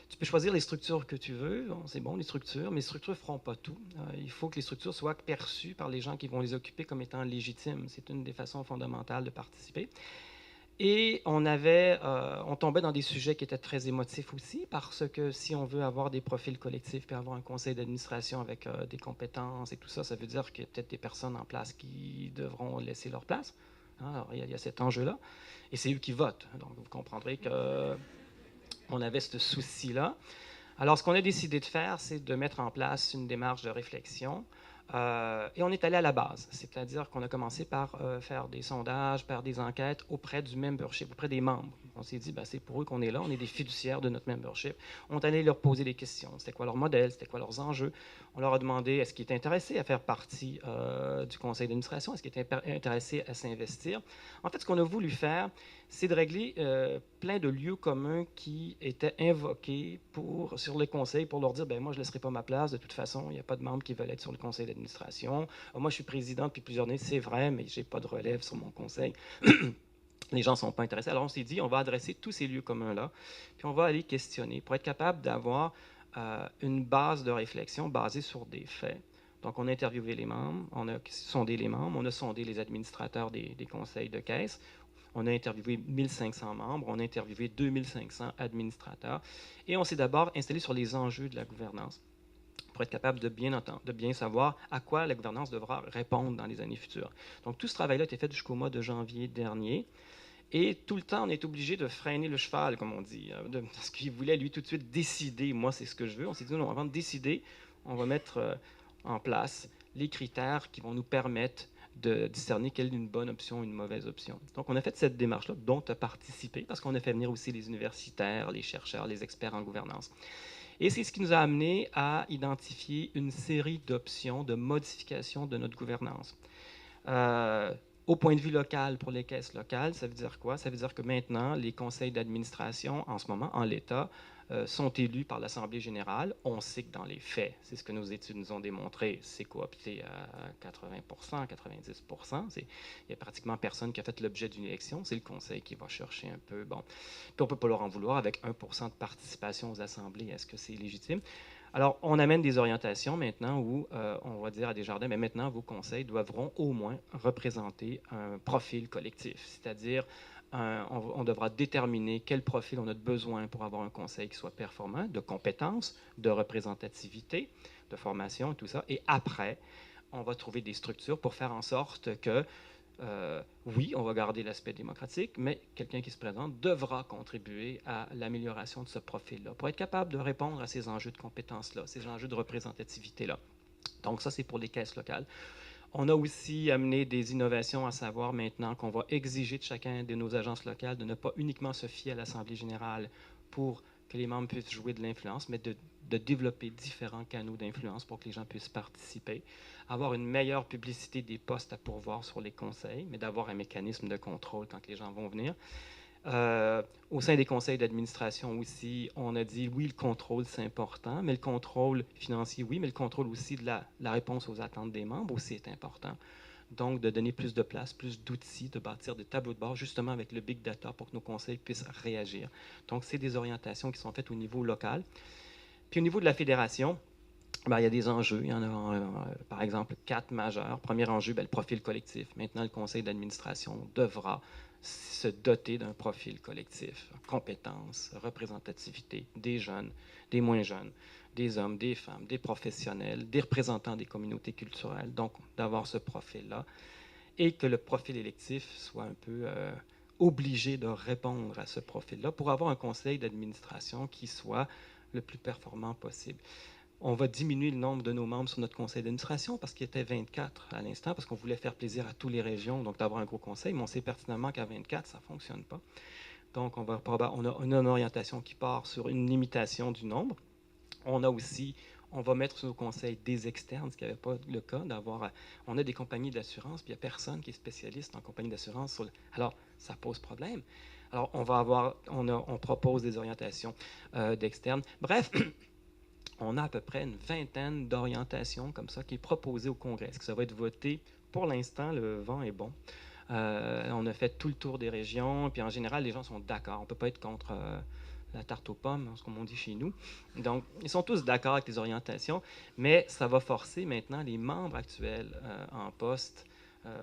tu peux choisir les structures que tu veux, c'est bon les structures, mais les structures ne feront pas tout. Il faut que les structures soient perçues par les gens qui vont les occuper comme étant légitimes. C'est une des façons fondamentales de participer. Et on tombait dans des sujets qui étaient très émotifs aussi, parce que si on veut avoir des profils collectifs puis avoir un conseil d'administration avec des compétences et tout ça, ça veut dire qu'il y a peut-être des personnes en place qui devront laisser leur place. Alors, il y a cet enjeu-là. Et c'est eux qui votent. Donc, vous comprendrez qu'on avait ce souci-là. Alors, ce qu'on a décidé de faire, c'est de mettre en place une démarche de réflexion. Et on est allé à la base, c'est-à-dire qu'on a commencé par faire des sondages, par des enquêtes auprès du membership, auprès des membres. On s'est dit, c'est pour eux qu'on est là, on est des fiduciaires de notre membership. On est allé leur poser des questions. C'était quoi leur modèle, c'était quoi leurs enjeux. On leur a demandé, est-ce qu'ils étaient intéressés à faire partie du conseil d'administration, est-ce qu'ils étaient intéressés à s'investir. En fait, ce qu'on a voulu faire, c'est de régler plein de lieux communs qui étaient invoqués sur les conseils pour leur dire, moi, je ne laisserai pas ma place. De toute façon, il n'y a pas de membres qui veulent être sur le conseil d'administration. Moi, je suis président depuis plusieurs années, c'est vrai, mais je n'ai pas de relève sur mon conseil. Les gens ne sont pas intéressés. Alors, on s'est dit, on va adresser tous ces lieux communs-là, puis on va aller questionner pour être capable d'avoir une base de réflexion basée sur des faits. Donc, on a interviewé les membres, on a sondé les membres, on a sondé les administrateurs des conseils de caisse. On a interviewé 1500 membres, on a interviewé 2500 administrateurs, et on s'est d'abord installé sur les enjeux de la gouvernance pour être capable de bien savoir à quoi la gouvernance devra répondre dans les années futures. Donc, tout ce travail-là a été fait jusqu'au mois de janvier dernier. Et tout le temps, on est obligé de freiner le cheval, comme on dit, parce qu'il voulait, lui, tout de suite décider. Moi, c'est ce que je veux. On s'est dit, non, avant de décider, on va mettre en place les critères qui vont nous permettre de discerner quelle est une bonne option ou une mauvaise option. Donc, on a fait cette démarche-là, dont tu as participé, parce qu'on a fait venir aussi les universitaires, les chercheurs, les experts en gouvernance. Et c'est ce qui nous a amené à identifier une série d'options de modification de notre gouvernance. Au point de vue local, pour les caisses locales, ça veut dire quoi? Ça veut dire que maintenant, les conseils d'administration, en ce moment, en l'état, sont élus par l'Assemblée générale. On sait que dans les faits, c'est ce que nos études nous ont démontré, c'est coopté à 80%, 90%. Il n'y a pratiquement personne qui a fait l'objet d'une élection. C'est le conseil qui va chercher un peu. Bon. Puis on ne peut pas leur en vouloir avec 1% de participation aux assemblées. Est-ce que c'est légitime? Alors, on amène des orientations maintenant où on va dire à Desjardins, mais maintenant, vos conseils devront au moins représenter un profil collectif, c'est-à-dire on devra déterminer quel profil on a besoin pour avoir un conseil qui soit performant, de compétences, de représentativité, de formation, tout ça. Et après, on va trouver des structures pour faire en sorte que oui, on va garder l'aspect démocratique, mais quelqu'un qui se présente devra contribuer à l'amélioration de ce profil-là pour être capable de répondre à ces enjeux de compétences-là, ces enjeux de représentativité-là. Donc ça, c'est pour les caisses locales. On a aussi amené des innovations, à savoir maintenant qu'on va exiger de chacun de nos agences locales de ne pas uniquement se fier à l'Assemblée générale pour que les membres puissent jouer de l'influence, mais de développer différents canaux d'influence pour que les gens puissent participer, avoir une meilleure publicité des postes à pourvoir sur les conseils, mais d'avoir un mécanisme de contrôle quand les gens vont venir. Au sein des conseils d'administration aussi, on a dit oui, le contrôle c'est important, mais le contrôle financier, oui, mais le contrôle aussi de la réponse aux attentes des membres aussi est important. Donc, de donner plus de place, plus d'outils, de bâtir des tableaux de bord justement avec le big data pour que nos conseils puissent réagir. Donc, c'est des orientations qui sont faites au niveau local. Puis au niveau de la fédération, ben, il y a des enjeux. Il y en a, par exemple, 4 majeurs. Premier enjeu, ben, le profil collectif. Maintenant, le conseil d'administration devra se doter d'un profil collectif. Compétences, représentativité des jeunes, des moins jeunes, des hommes, des femmes, des professionnels, des représentants des communautés culturelles. Donc, d'avoir ce profil-là. Et que le profil électif soit un peu obligé de répondre à ce profil-là pour avoir un conseil d'administration qui soit le plus performant possible. On va diminuer le nombre de nos membres sur notre conseil d'administration parce qu'il était 24 à l'instant, parce qu'on voulait faire plaisir à toutes les régions, donc d'avoir un gros conseil, mais on sait pertinemment qu'à 24, ça ne fonctionne pas. Donc, on a une orientation qui part sur une limitation du nombre. On a aussi, on va mettre sur nos conseils des externes, ce qui n'avait pas le cas d'avoir. On a des compagnies d'assurance, puis il n'y a personne qui est spécialiste en compagnie d'assurance. Alors, ça pose problème. Alors, on propose des orientations d'externes. Bref, on a à peu près une vingtaine d'orientations comme ça qui est proposée au Congrès. Est-ce que ça va être voté? Pour l'instant, le vent est bon. On a fait tout le tour des régions, puis en général, les gens sont d'accord. On ne peut pas être contre la tarte aux pommes, comme on dit chez nous. Donc, ils sont tous d'accord avec les orientations, mais ça va forcer maintenant les membres actuels en poste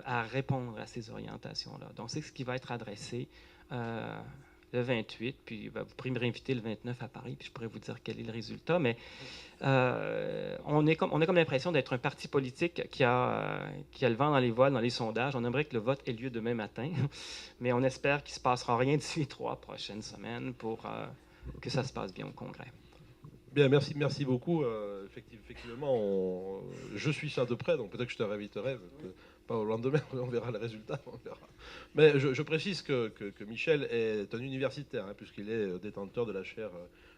à répondre à ces orientations-là. Donc, c'est ce qui va être adressé le 28, puis vous pourrez me réinviter le 29 à Paris, puis je pourrais vous dire quel est le résultat. Mais on a comme l'impression d'être un parti politique qui a le vent dans les voiles, dans les sondages. On aimerait que le vote ait lieu demain matin, mais on espère qu'il ne se passera rien d'ici les 3 prochaines semaines pour que ça se passe bien au Congrès. Bien, merci beaucoup. Effectivement, je suis ça de près, donc peut-être que je te réinviterai. Pas au lendemain, on verra le résultat. On verra. Mais je précise que Michel est un universitaire, hein, puisqu'il est détenteur de la chaire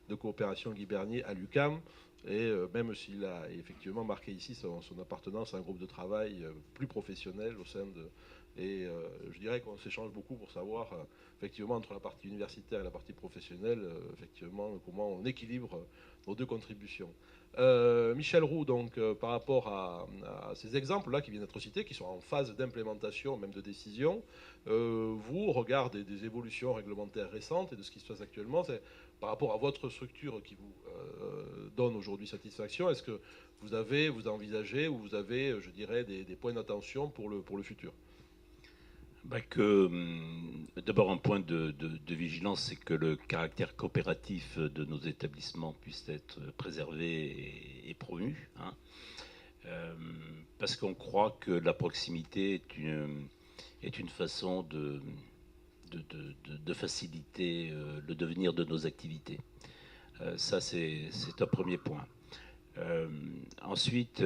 de coopération Guy Bernier à l'UQAM. Et même s'il a effectivement marqué ici son appartenance à un groupe de travail plus professionnel au sein de... Et je dirais qu'on s'échange beaucoup pour savoir, effectivement, entre la partie universitaire et la partie professionnelle, effectivement, comment on équilibre nos deux contributions. Michel Roux, donc, par rapport à ces exemples-là qui viennent d'être cités, qui sont en phase d'implémentation, même de décision, vous, au regard des évolutions réglementaires récentes et de ce qui se passe actuellement, c'est par rapport à votre structure qui vous donne aujourd'hui satisfaction, est-ce que vous envisagez ou vous avez, je dirais, des points d'attention pour le futur? D'abord, un point de vigilance, c'est que le caractère coopératif de nos établissements puisse être préservé et promu. Hein, parce qu'on croit que la proximité est une façon de faciliter le devenir de nos activités. Ça, c'est un premier point. Ensuite,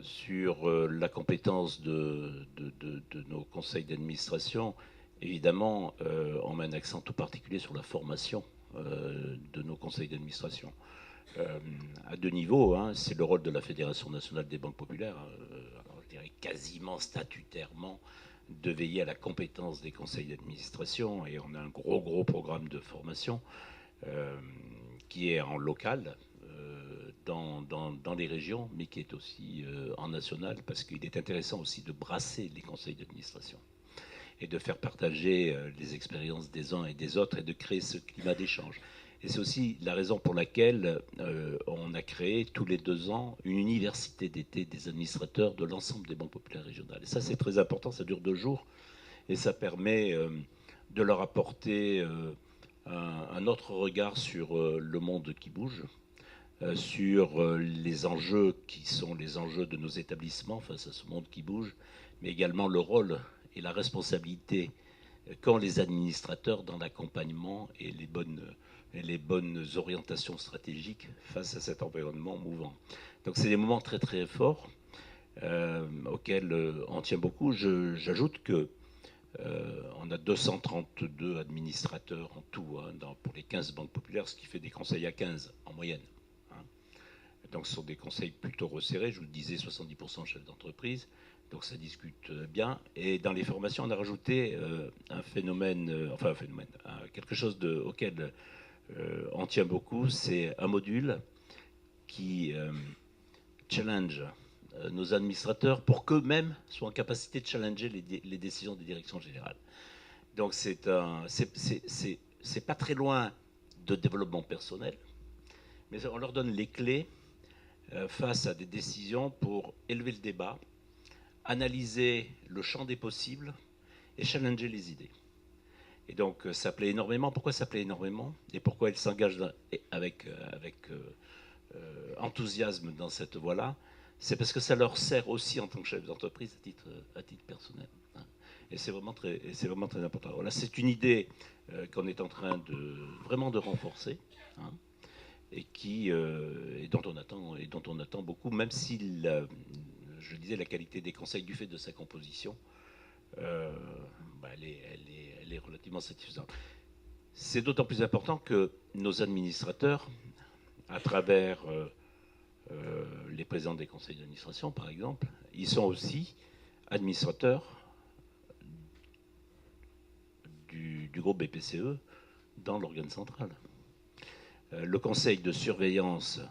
sur la compétence de nos conseils d'administration, évidemment, on met un accent tout particulier sur la formation de nos conseils d'administration. À 2 niveaux, hein, c'est le rôle de la Fédération nationale des banques populaires, je dirais quasiment statutairement, de veiller à la compétence des conseils d'administration, et on a un gros programme de formation qui est en local, dans les régions, mais qui est aussi en national, parce qu'il est intéressant aussi de brasser les conseils d'administration et de faire partager les expériences des uns et des autres et de créer ce climat d'échange. Et c'est aussi la raison pour laquelle on a créé tous les 2 ans une université d'été des administrateurs de l'ensemble des banques populaires régionales. Et ça, c'est très important, ça dure 2 jours, et ça permet de leur apporter un autre regard sur le monde qui bouge, sur les enjeux qui sont les enjeux de nos établissements face à ce monde qui bouge, mais également le rôle et la responsabilité qu'ont les administrateurs dans l'accompagnement et les bonnes orientations stratégiques face à cet environnement mouvant. Donc c'est des moments très très forts auxquels on tient beaucoup. J'ajoute que on a 232 administrateurs en tout pour les 15 banques populaires, ce qui fait des conseils à 15 en moyenne. Donc ce sont des conseils plutôt resserrés, je vous le disais, 70% chefs d'entreprise, donc ça discute bien. Et dans les formations, on a rajouté quelque chose auquel on tient beaucoup, c'est un module qui challenge nos administrateurs pour qu'eux-mêmes soient en capacité de challenger les décisions des directions générales. Donc c'est pas très loin de développement personnel, mais on leur donne les clés face à des décisions pour élever le débat, analyser le champ des possibles et challenger les idées. Et donc ça plaît énormément. Pourquoi ça plaît énormément et pourquoi ils s'engagent avec enthousiasme dans cette voie-là? C'est parce que ça leur sert aussi en tant que chef d'entreprise à titre personnel. Et c'est vraiment très important. Voilà, c'est une idée qu'on est en train vraiment de renforcer, et dont on attend beaucoup, même si je disais la qualité des conseils du fait de sa composition, elle est relativement satisfaisante. C'est d'autant plus important que nos administrateurs, à travers les présidents des conseils d'administration, par exemple, ils sont aussi administrateurs du groupe BPCE dans l'organe central. Le conseil de surveillance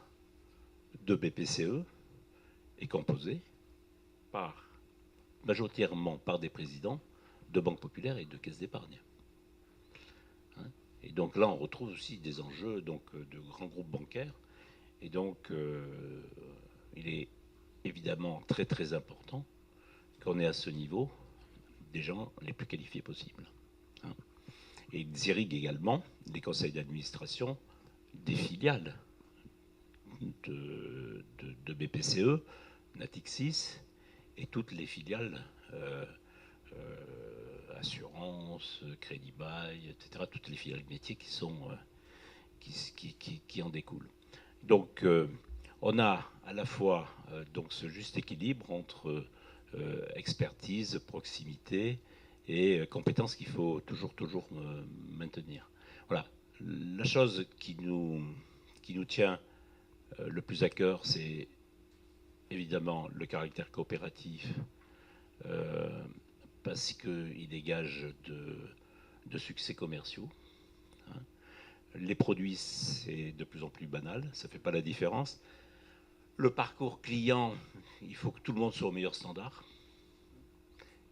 de BPCE est composé majoritairement par des présidents de banques populaires et de caisses d'épargne. Et donc là, on retrouve aussi des enjeux de grands groupes bancaires. Et donc, il est évidemment très très important qu'on ait à ce niveau des gens les plus qualifiés possibles. Et ils irriguent également les conseils d'administration des filiales de BPCE, Natixis, et toutes les filiales assurance, crédit bail, etc., toutes les filiales métiers qui en découlent. Donc, on a à la fois donc ce juste équilibre entre expertise, proximité et compétences qu'il faut toujours maintenir. Voilà. La chose qui nous tient le plus à cœur, c'est évidemment le caractère coopératif, parce qu'il dégage de succès commerciaux. Les produits, c'est de plus en plus banal, ça ne fait pas la différence. Le parcours client, il faut que tout le monde soit au meilleur standard.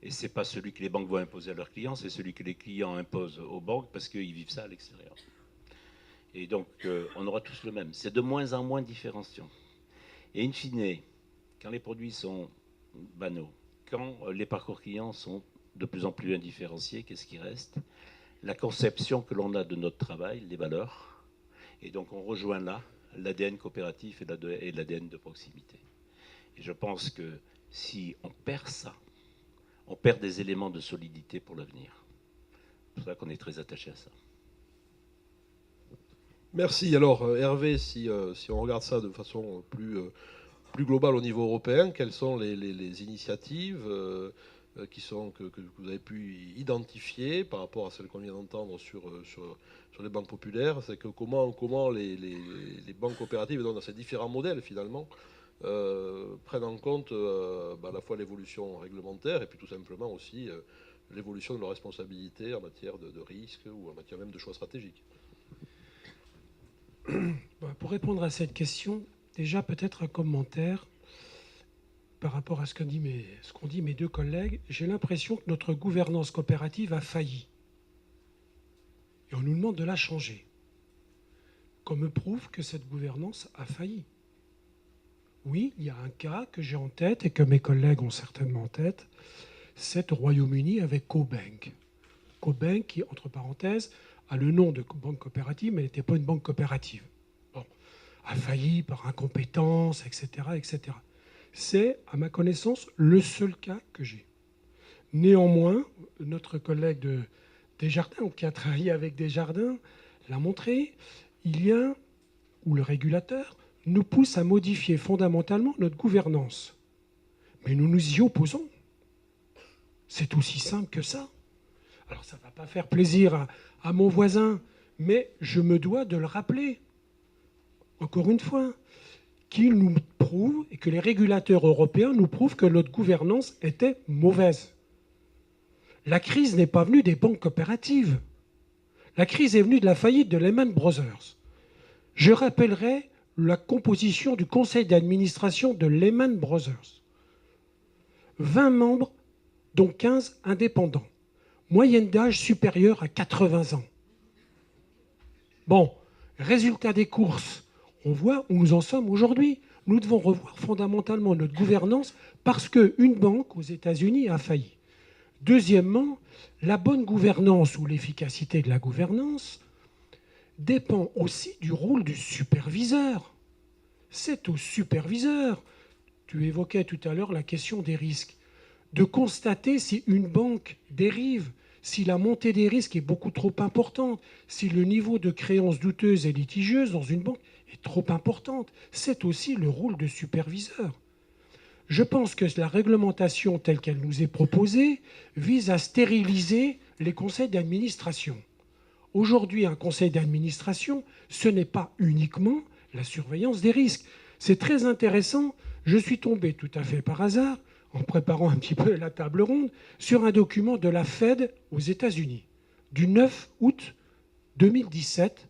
Et ce n'est pas celui que les banques vont imposer à leurs clients, c'est celui que les clients imposent aux banques parce qu'ils vivent ça à l'extérieur. Et donc, on aura tous le même. C'est de moins en moins différenciant. Et in fine, quand les produits sont banaux, quand les parcours clients sont de plus en plus indifférenciés, qu'est-ce qui reste? La conception que l'on a de notre travail, les valeurs. Et donc, on rejoint là l'ADN coopératif et l'ADN de proximité. Et je pense que si on perd ça, on perd des éléments de solidité pour l'avenir. C'est pour ça qu'on est très attaché à ça. Merci. Alors, Hervé, si on regarde ça de façon plus globale au niveau européen, quelles sont les initiatives que vous avez pu identifier par rapport à celles qu'on vient d'entendre sur les banques populaires? C'est que comment les banques coopératives, dans ces différents modèles finalement, prennent en compte à la fois l'évolution réglementaire et puis tout simplement aussi l'évolution de leurs responsabilités en matière de risque ou en matière même de choix stratégiques. Pour répondre à cette question, déjà peut-être un commentaire par rapport à ce qu'ont dit mes deux collègues. J'ai l'impression que notre gouvernance coopérative a failli. Et on nous demande de la changer. Qu'on me prouve que cette gouvernance a failli. Oui, il y a un cas que j'ai en tête et que mes collègues ont certainement en tête, c'est au Royaume-Uni avec CoBank. CoBank qui, entre parenthèses, a le nom de banque coopérative, mais n'était pas une banque coopérative. Bon, a failli par incompétence, etc., etc. C'est, à ma connaissance, le seul cas que j'ai. Néanmoins, notre collègue de Desjardins, qui a travaillé avec Desjardins, l'a montré, il y a, où le régulateur nous pousse à modifier fondamentalement notre gouvernance. Mais nous nous y opposons. C'est aussi simple que ça. Alors ça ne va pas faire plaisir à mon voisin, mais je me dois de le rappeler, encore une fois, qu'il nous prouve, et que les régulateurs européens nous prouvent que notre gouvernance était mauvaise. La crise n'est pas venue des banques coopératives. La crise est venue de la faillite de Lehman Brothers. Je rappellerai la composition du conseil d'administration de Lehman Brothers. 20 membres, dont 15 indépendants. Moyenne d'âge supérieure à 80 ans. Bon, résultat des courses, on voit où nous en sommes aujourd'hui. Nous devons revoir fondamentalement notre gouvernance parce qu'une banque aux États-Unis a failli. Deuxièmement, la bonne gouvernance ou l'efficacité de la gouvernance dépend aussi du rôle du superviseur. C'est au superviseur, tu évoquais tout à l'heure la question des risques, de constater si une banque dérive, si la montée des risques est beaucoup trop importante, si le niveau de créances douteuses et litigieuses dans une banque est trop importante. C'est aussi le rôle de superviseur. Je pense que la réglementation telle qu'elle nous est proposée vise à stériliser les conseils d'administration. Aujourd'hui, un conseil d'administration, ce n'est pas uniquement la surveillance des risques. C'est très intéressant. Je suis tombé tout à fait par hasard, en préparant un petit peu la table ronde, sur un document de la Fed aux États-Unis, du 9 août 2017,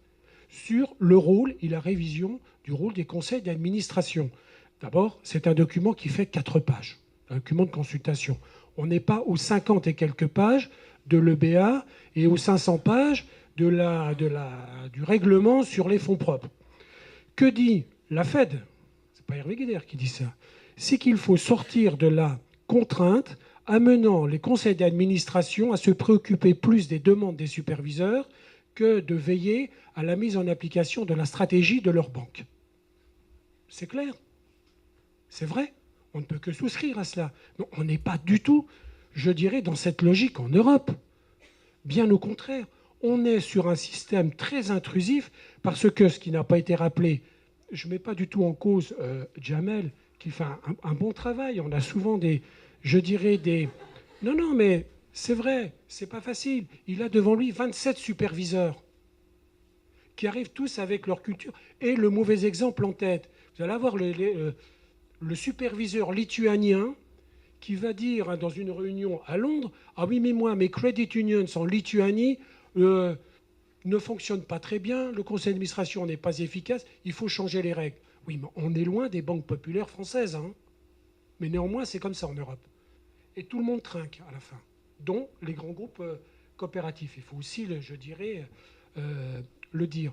sur le rôle et la révision du rôle des conseils d'administration. D'abord, c'est un document qui fait 4 pages, un document de consultation. On n'est pas aux 50 et quelques pages de l'EBA et aux 500 pages du règlement sur les fonds propres. Que dit la Fed? C'est pas Hervé Guédère qui dit ça. C'est qu'il faut sortir de la contrainte amenant les conseils d'administration à se préoccuper plus des demandes des superviseurs que de veiller à la mise en application de la stratégie de leur banque. C'est clair. C'est vrai. On ne peut que souscrire à cela. Non, on n'est pas du tout, je dirais, dans cette logique en Europe. Bien au contraire. On est sur un système très intrusif parce que, ce qui n'a pas été rappelé, je ne mets pas du tout en cause Jamel, qui fait un bon travail. On a souvent Non, mais c'est vrai, c'est pas facile. Il a devant lui 27 superviseurs qui arrivent tous avec leur culture et le mauvais exemple en tête. Vous allez avoir le superviseur lituanien qui va dire dans une réunion à Londres « Ah oui, mais moi, mes credit unions en Lituanie ne fonctionnent pas très bien, le conseil d'administration n'est pas efficace, il faut changer les règles. » Oui, mais on est loin des banques populaires françaises. Hein. Mais néanmoins, c'est comme ça en Europe. Et tout le monde trinque à la fin, dont les grands groupes coopératifs. Il faut aussi, le dire.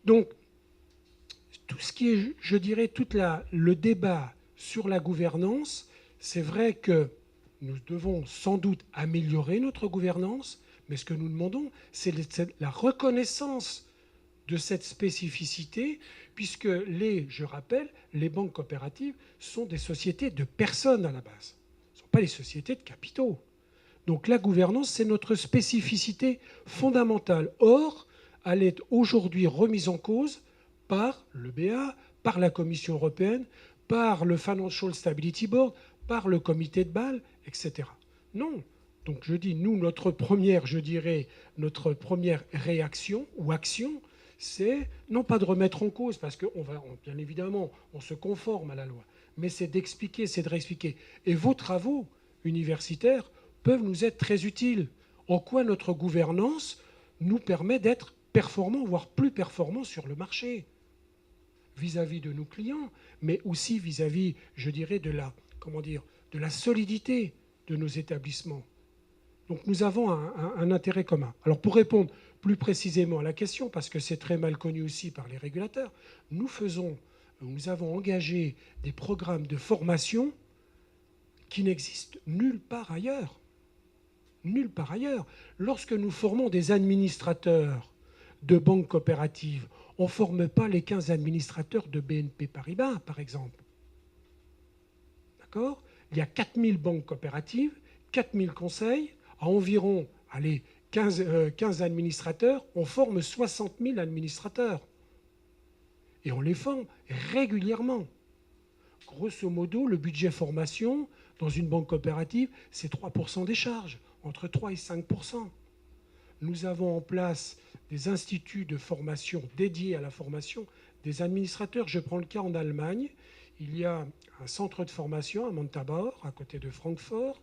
Donc, tout ce qui est, je dirais, le débat sur la gouvernance, c'est vrai que nous devons sans doute améliorer notre gouvernance, mais ce que nous demandons, c'est la reconnaissance de cette spécificité, puisque je rappelle, les banques coopératives sont des sociétés de personnes à la base. Ce ne sont pas des sociétés de capitaux. Donc la gouvernance, c'est notre spécificité fondamentale. Or, elle est aujourd'hui remise en cause par l'EBA, par la Commission européenne, par le Financial Stability Board, par le comité de Bâle, etc. Non. Donc je dis, nous, notre première réaction ou action, c'est non pas de remettre en cause, parce que bien évidemment, on se conforme à la loi, mais c'est d'expliquer, c'est de réexpliquer. Et vos travaux universitaires peuvent nous être très utiles. En quoi notre gouvernance nous permet d'être performants, voire plus performants sur le marché, vis-à-vis de nos clients, mais aussi vis-à-vis, je dirais, de la solidité de nos établissements. Donc nous avons un intérêt commun. Alors pour répondre plus précisément à la question, parce que c'est très mal connu aussi par les régulateurs, nous avons engagé des programmes de formation qui n'existent nulle part ailleurs. Nulle part ailleurs. Lorsque nous formons des administrateurs de banques coopératives, on ne forme pas les 15 administrateurs de BNP Paribas, par exemple. D'accord ? Il y a 4000 banques coopératives, 4000 conseils, à environ 15 administrateurs, on forme 60 000 administrateurs. Et on les forme régulièrement. Grosso modo, le budget formation dans une banque coopérative, c'est 3% des charges, entre 3 et 5%. Nous avons en place des instituts de formation dédiés à la formation des administrateurs. Je prends le cas en Allemagne. Il y a un centre de formation à Montabaur, à côté de Francfort,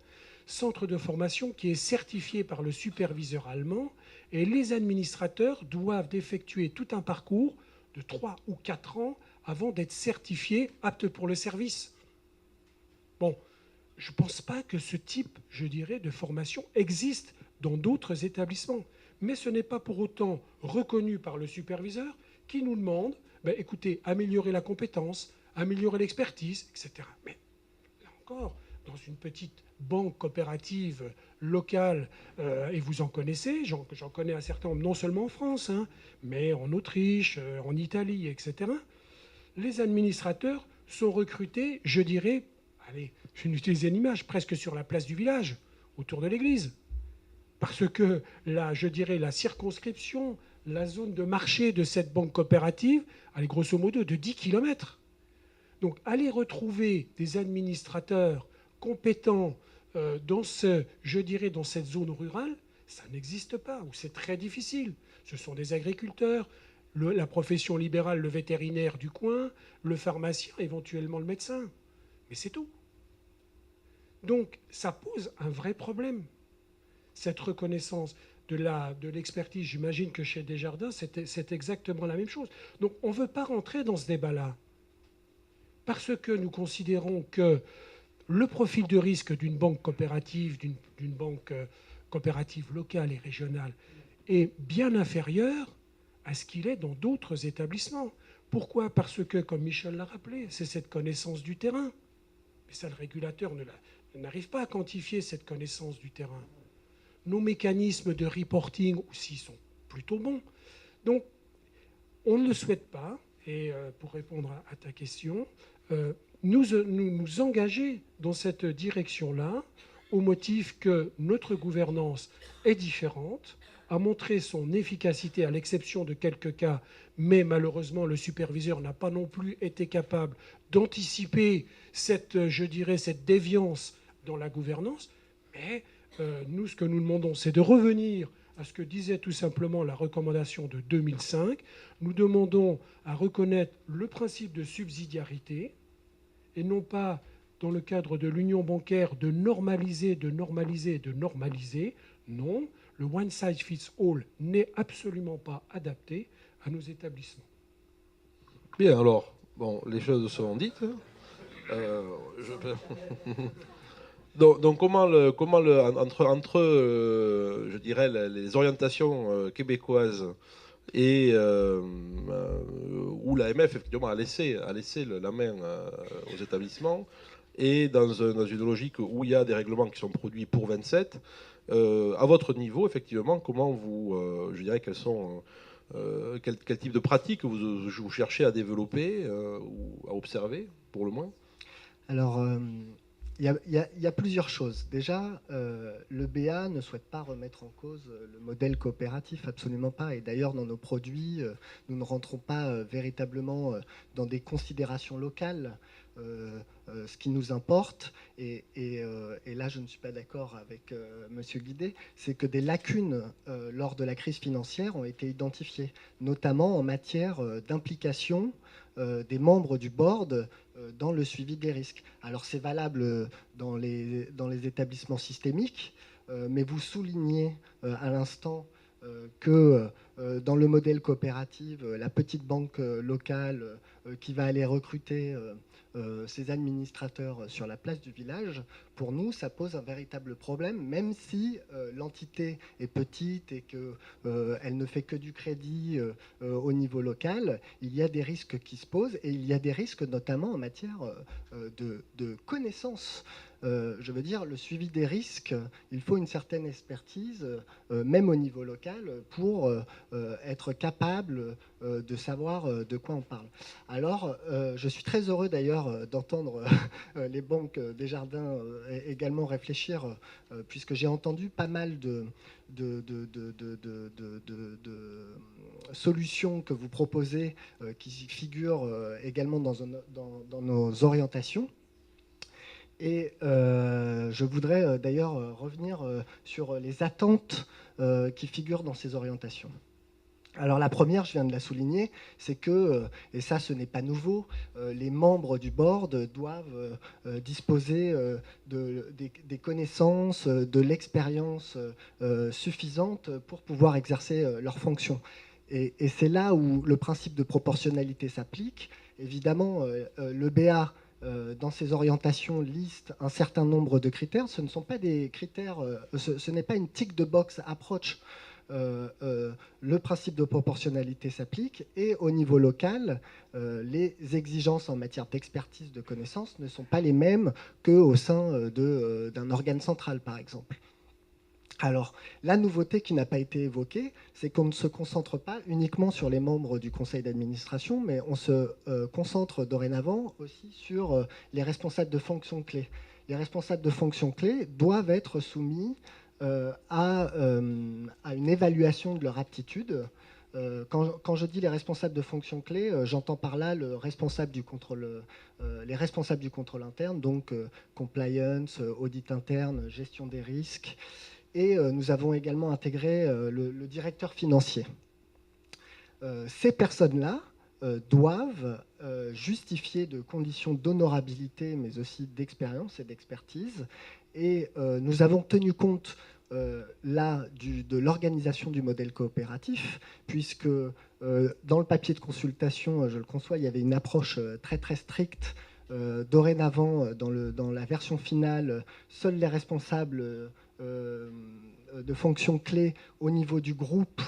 centre de formation qui est certifié par le superviseur allemand, et les administrateurs doivent effectuer tout un parcours de 3 ou 4 ans avant d'être certifiés aptes pour le service. Bon, je ne pense pas que ce type, je dirais, de formation existe dans d'autres établissements. Mais ce n'est pas pour autant reconnu par le superviseur qui nous demande, écoutez, améliorer la compétence, améliorer l'expertise, etc. Mais là encore, dans une petite banque coopérative locale, et vous en connaissez, j'en connais un certain nombre, non seulement en France, hein, mais en Autriche, en Italie, etc., les administrateurs sont recrutés, je dirais, allez, je vais utiliser une image, presque sur la place du village, autour de l'église. Parce que, je dirais, la circonscription, la zone de marché de cette banque coopérative, elle est grosso modo de 10 km. Donc, aller retrouver des administrateurs compétents dans cette zone rurale, ça n'existe pas, ou c'est très difficile. Ce sont des agriculteurs, la profession libérale, le vétérinaire du coin, le pharmacien, éventuellement le médecin. Mais c'est tout. Donc, ça pose un vrai problème. Cette reconnaissance de l'expertise, j'imagine que chez Desjardins, c'est exactement la même chose. Donc, on ne veut pas rentrer dans ce débat-là. Parce que nous considérons que le profil de risque d'une banque coopérative, d'une banque coopérative locale et régionale, est bien inférieur à ce qu'il est dans d'autres établissements. Pourquoi ? Parce que, comme Michel l'a rappelé, c'est cette connaissance du terrain. Mais ça, le régulateur n'arrive pas à quantifier cette connaissance du terrain. Nos mécanismes de reporting aussi sont plutôt bons. Donc, on ne le souhaite pas, et pour répondre à ta question, nous engager dans cette direction-là, au motif que notre gouvernance est différente, a montré son efficacité à l'exception de quelques cas, mais malheureusement le superviseur n'a pas non plus été capable d'anticiper cette déviance dans la gouvernance. Mais nous, ce que nous demandons, c'est de revenir à ce que disait tout simplement la recommandation de 2005. Nous demandons à reconnaître le principe de subsidiarité et non pas, dans le cadre de l'union bancaire, de normaliser. Non, le one size fits all n'est absolument pas adapté à nos établissements. Bien, alors, bon, les choses sont dites. Donc comment entre je dirais, les orientations québécoises et où l'AMF effectivement a laissé la main aux établissements, et dans une logique où il y a des règlements qui sont produits pour 27, à votre niveau, effectivement, comment vous, je dirais, quel type de pratiques vous cherchez à développer ou à observer, pour le moins ? Alors, il y a plusieurs choses. Déjà, le BA ne souhaite pas remettre en cause le modèle coopératif, absolument pas. Et d'ailleurs, dans nos produits, nous ne rentrons pas véritablement dans des considérations locales. Ce qui nous importe, et là je ne suis pas d'accord avec M. Guidé, c'est que des lacunes lors de la crise financière ont été identifiées, notamment en matière d'implication des membres du board dans le suivi des risques. Alors c'est valable dans les établissements systémiques, mais vous soulignez à l'instant que dans le modèle coopératif, la petite banque locale qui va aller recruter ces administrateurs sur la place du village, pour nous, ça pose un véritable problème, même si l'entité est petite et qu'elle ne fait que du crédit au niveau local. Il y a des risques qui se posent, et il y a des risques notamment en matière de connaissance je veux dire, le suivi des risques, il faut une certaine expertise, même au niveau local, pour être capable de savoir de quoi on parle. Alors, je suis très heureux d'ailleurs d'entendre les banques Desjardins également réfléchir, puisque j'ai entendu pas mal de solutions que vous proposez qui figurent également dans nos orientations. Et je voudrais d'ailleurs revenir sur les attentes qui figurent dans ces orientations. Alors la première, je viens de la souligner, c'est que, et ça ce n'est pas nouveau, les membres du board doivent disposer des connaissances, de l'expérience suffisante pour pouvoir exercer leurs fonctions. Et c'est là où le principe de proportionnalité s'applique. Évidemment, le BA, dans ses orientations, liste un certain nombre de critères. Ce ne sont pas des critères, ce n'est pas une tick the box approach. Le principe de proportionnalité s'applique et au niveau local, les exigences en matière d'expertise de connaissances ne sont pas les mêmes qu'au sein d'un organe central, par exemple. Alors, la nouveauté qui n'a pas été évoquée, c'est qu'on ne se concentre pas uniquement sur les membres du conseil d'administration, mais on se concentre dorénavant aussi sur les responsables de fonctions clés. Les responsables de fonctions clés doivent être soumis à une évaluation de leur aptitude. Quand je dis les responsables de fonctions clés, j'entends par là les responsables du contrôle interne, donc compliance, audit interne, gestion des risques. Et nous avons également intégré le directeur financier. Ces personnes-là doivent justifier de conditions d'honorabilité, mais aussi d'expérience et d'expertise. Et nous avons tenu compte là de l'organisation du modèle coopératif, puisque dans le papier de consultation, je le conçois, il y avait une approche très très stricte. Dorénavant, dans la version finale, seuls les responsables de fonctions clés au niveau du groupe,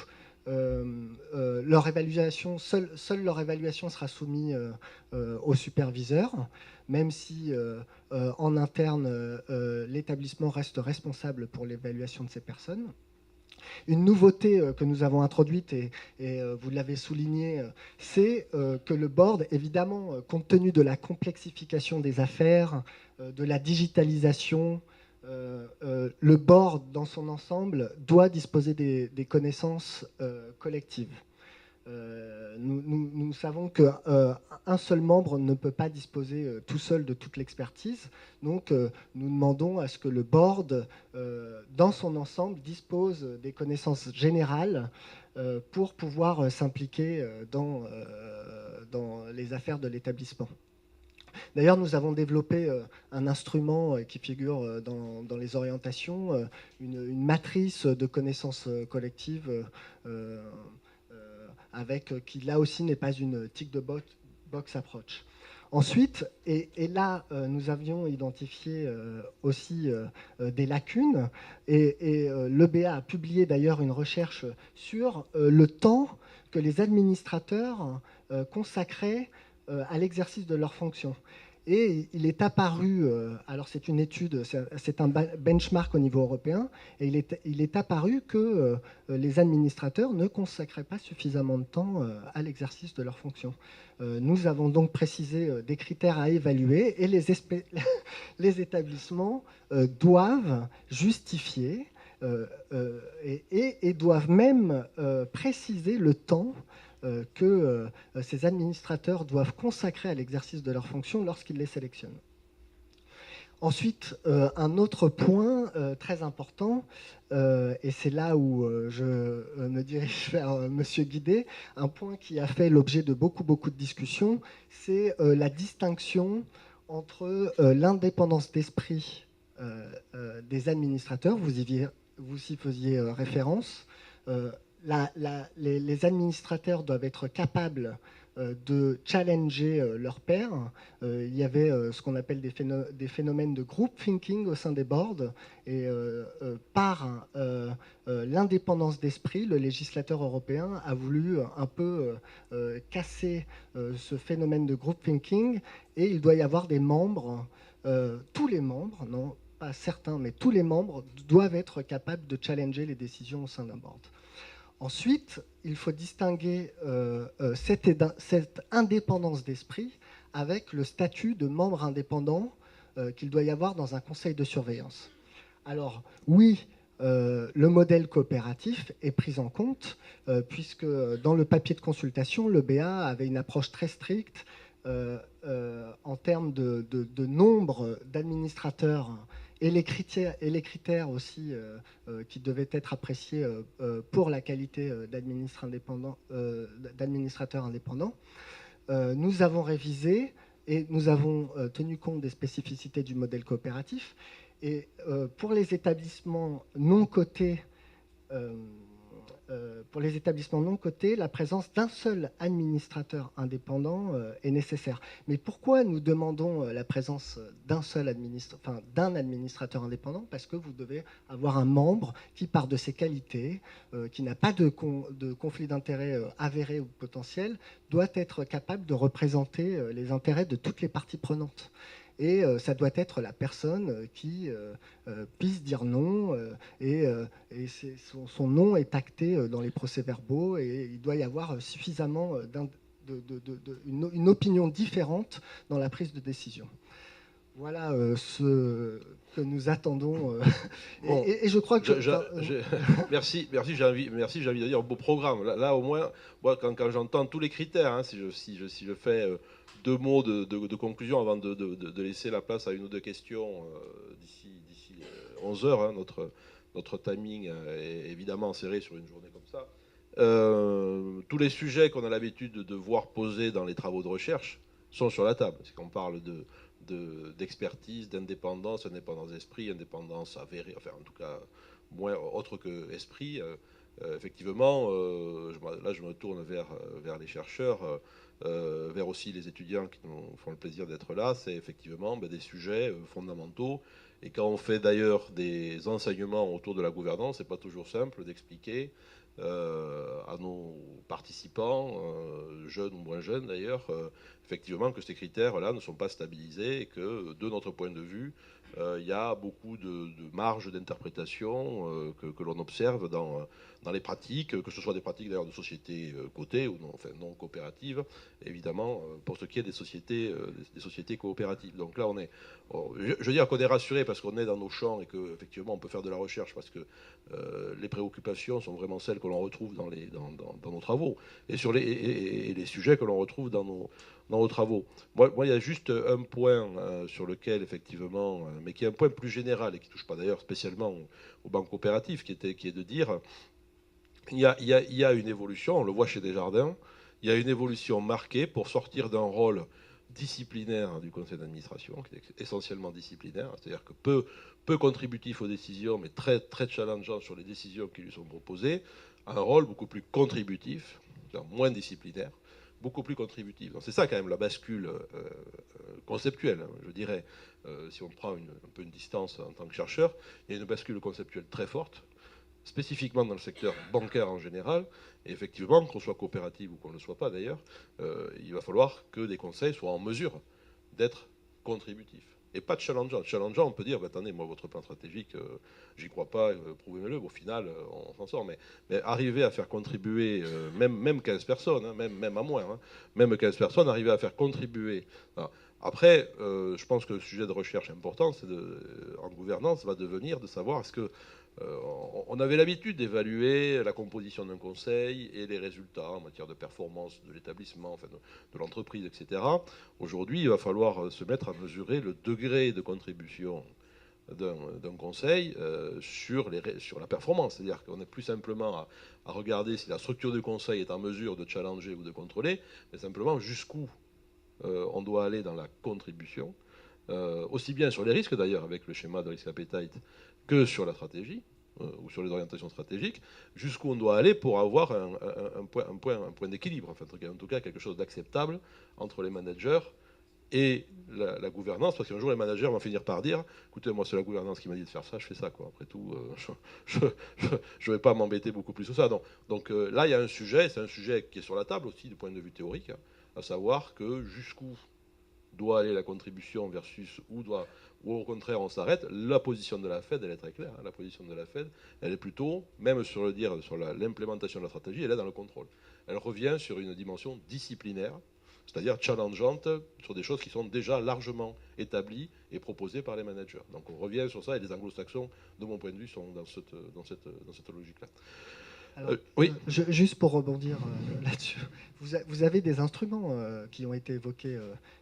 leur évaluation, seule leur évaluation sera soumise au superviseur, même si en interne, l'établissement reste responsable pour l'évaluation de ces personnes. Une nouveauté que nous avons introduite, et vous l'avez souligné, c'est que le board, évidemment, compte tenu de la complexification des affaires, de la digitalisation, le board, dans son ensemble, doit disposer des connaissances collectives. Nous savons qu'un seul membre ne peut pas disposer tout seul de toute l'expertise. Donc, nous demandons à ce que le board, dans son ensemble, dispose des connaissances générales pour pouvoir s'impliquer dans les affaires de l'établissement. D'ailleurs, nous avons développé un instrument qui figure dans les orientations, une matrice de connaissances collectives qui là aussi n'est pas une tick the box approach. Ensuite, et là nous avions identifié aussi des lacunes, et l'EBA a publié d'ailleurs une recherche sur le temps que les administrateurs consacraient à l'exercice de leurs fonctions. Et il est apparu, alors c'est une étude, c'est un benchmark au niveau européen, et il est apparu que les administrateurs ne consacraient pas suffisamment de temps à l'exercice de leurs fonctions. Nous avons donc précisé des critères à évaluer, et les établissements doivent justifier et doivent même préciser le temps que ces administrateurs doivent consacrer à l'exercice de leurs fonctions lorsqu'ils les sélectionnent. Ensuite, un autre point très important, et c'est là où je me dirige vers Monsieur Guidé, un point qui a fait l'objet de beaucoup de discussions, c'est la distinction entre l'indépendance d'esprit des administrateurs, vous y faisiez référence. Les administrateurs doivent être capables de challenger leurs pairs. Il y avait ce qu'on appelle des phénomènes de group thinking au sein des boards. Et par l'indépendance d'esprit, le législateur européen a voulu un peu casser ce phénomène de group thinking. Et il doit y avoir des membres tous les membres, non pas certains, mais tous les membres doivent être capables de challenger les décisions au sein d'un board. Ensuite, il faut distinguer cette indépendance d'esprit avec le statut de membre indépendant qu'il doit y avoir dans un conseil de surveillance. Alors, oui, le modèle coopératif est pris en compte, puisque dans le papier de consultation, le BA avait une approche très stricte en termes de nombre d'administrateurs et les critères aussi qui devaient être appréciés pour la qualité d'administrateur indépendant. Nous avons révisé et nous avons tenu compte des spécificités du modèle coopératif. Et pour les établissements non cotés, la présence d'un seul administrateur indépendant est nécessaire. Mais pourquoi nous demandons la présence d'un administrateur indépendant? Parce que vous devez avoir un membre qui, par de ses qualités, qui n'a pas de conflit d'intérêts avéré ou potentiel, doit être capable de représenter les intérêts de toutes les parties prenantes. Et ça doit être la personne qui puisse dire non, et son nom est acté dans les procès-verbaux, et il doit y avoir suffisamment une opinion différente dans la prise de décision. Voilà ce que nous attendons. Bon, et je crois que... Merci, j'ai envie de dire beau programme. Là au moins, moi, quand j'entends tous les critères, hein, si je fais 2 mots de conclusion avant de laisser la place à 1 ou 2 questions d'ici 11 heures, hein, notre timing est évidemment serré sur une journée comme ça. Tous les sujets qu'on a l'habitude de voir posés dans les travaux de recherche sont sur la table. C'est qu'on parle d'expertise, d'indépendance, indépendance d'esprit, indépendance avérée, enfin en tout cas moins autre que esprit. Effectivement, là je me tourne vers les chercheurs, vers aussi les étudiants qui nous font le plaisir d'être là. C'est effectivement des sujets fondamentaux. Et quand on fait d'ailleurs des enseignements autour de la gouvernance, c'est pas toujours simple d'expliquer à nos participants, jeunes ou moins jeunes d'ailleurs, effectivement que ces critères-là ne sont pas stabilisés et que de notre point de vue, il y a beaucoup de marge d'interprétation que l'on observe dans les pratiques, que ce soit des pratiques d'ailleurs de sociétés cotées ou non, enfin, non coopératives, évidemment, pour ce qui est des sociétés coopératives. Donc là, je veux dire qu'on est rassuré parce qu'on est dans nos champs et qu'effectivement on peut faire de la recherche parce que les préoccupations sont vraiment celles que l'on retrouve dans nos travaux et sur les sujets que l'on retrouve dans nos travaux. Moi, il y a juste un point sur lequel, effectivement, mais qui est un point plus général et qui ne touche pas d'ailleurs spécialement aux banques coopératives, qui est de dire il y a une évolution, on le voit chez Desjardins, il y a une évolution marquée pour sortir d'un rôle disciplinaire du conseil d'administration, qui est essentiellement disciplinaire, c'est-à-dire que peu contributif aux décisions, mais très, très challengeant sur les décisions qui lui sont proposées, à un rôle beaucoup plus contributif, moins disciplinaire, beaucoup plus contributif. C'est ça quand même la bascule conceptuelle, hein, je dirais. Si on prend un peu une distance en tant que chercheur, il y a une bascule conceptuelle très forte, spécifiquement dans le secteur bancaire en général, et effectivement, qu'on soit coopérative ou qu'on ne le soit pas d'ailleurs, il va falloir que des conseils soient en mesure d'être contributifs. Et pas de challengeant. Challengeant, on peut dire, attendez, moi, votre plan stratégique, j'y crois pas, prouvez-le. Au final, on s'en sort. Mais arriver à faire contribuer, même 15 personnes, hein, même à moins, hein, même 15 personnes, arriver à faire contribuer. Voilà. Après, je pense que le sujet de recherche important, en gouvernance, va devenir de savoir est-ce que on avait l'habitude d'évaluer la composition d'un conseil et les résultats en matière de performance de l'établissement, enfin de l'entreprise, etc. Aujourd'hui, il va falloir se mettre à mesurer le degré de contribution d'un conseil sur la performance. C'est-à-dire qu'on n'est plus simplement à regarder si la structure du conseil est en mesure de challenger ou de contrôler, mais simplement jusqu'où on doit aller dans la contribution, aussi bien sur les risques d'ailleurs, avec le schéma de risk appetite, que sur la stratégie, ou sur les orientations stratégiques, jusqu'où on doit aller pour avoir un point d'équilibre, enfin, en tout cas quelque chose d'acceptable entre les managers et la gouvernance, parce qu'un jour les managers vont finir par dire écoutez, moi c'est la gouvernance qui m'a dit de faire ça, je fais ça, quoi. Après tout, je ne vais pas m'embêter beaucoup plus que ça. Donc là il y a un sujet, c'est un sujet qui est sur la table aussi du point de vue théorique, hein, à savoir que jusqu'où doit aller la contribution versus ou au contraire on s'arrête. La position de la Fed, elle est très claire. La position de la Fed, elle est plutôt, même sur l'implémentation de la stratégie, elle est dans le contrôle. Elle revient sur une dimension disciplinaire, c'est-à-dire challengeante sur des choses qui sont déjà largement établies et proposées par les managers. Donc on revient sur ça et les anglo-saxons, de mon point de vue, sont dans cette logique-là. Alors, oui. Juste pour rebondir là-dessus, vous avez des instruments qui ont été évoqués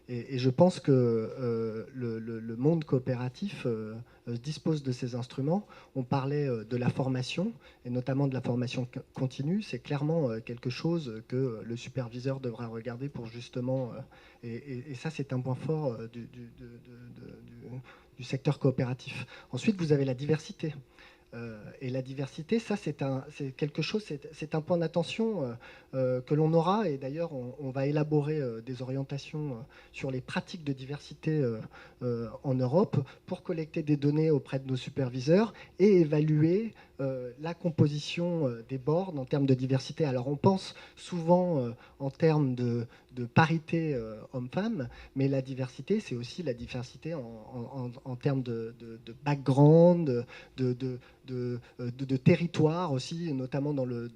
et je pense que le monde coopératif dispose de ces instruments. On parlait de la formation et notamment de la formation continue. C'est clairement quelque chose que le superviseur devra regarder pour justement... et ça, c'est un point fort du secteur coopératif. Ensuite, vous avez la diversité. Et la diversité, ça c'est quelque chose, c'est un point d'attention que l'on aura, et d'ailleurs on va élaborer des orientations sur les pratiques de diversité en Europe pour collecter des données auprès de nos superviseurs et évaluer la composition des boards en termes de diversité. Alors on pense souvent en termes de parité homme-femme, mais la diversité, c'est aussi la diversité en termes de background, de territoire aussi, notamment dans le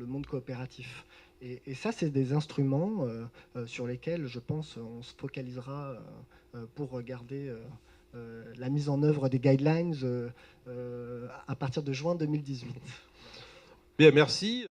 monde coopératif. Et ça, c'est des instruments sur lesquels, je pense, on se focalisera pour regarder la mise en œuvre des guidelines à partir de juin 2018. Bien, merci.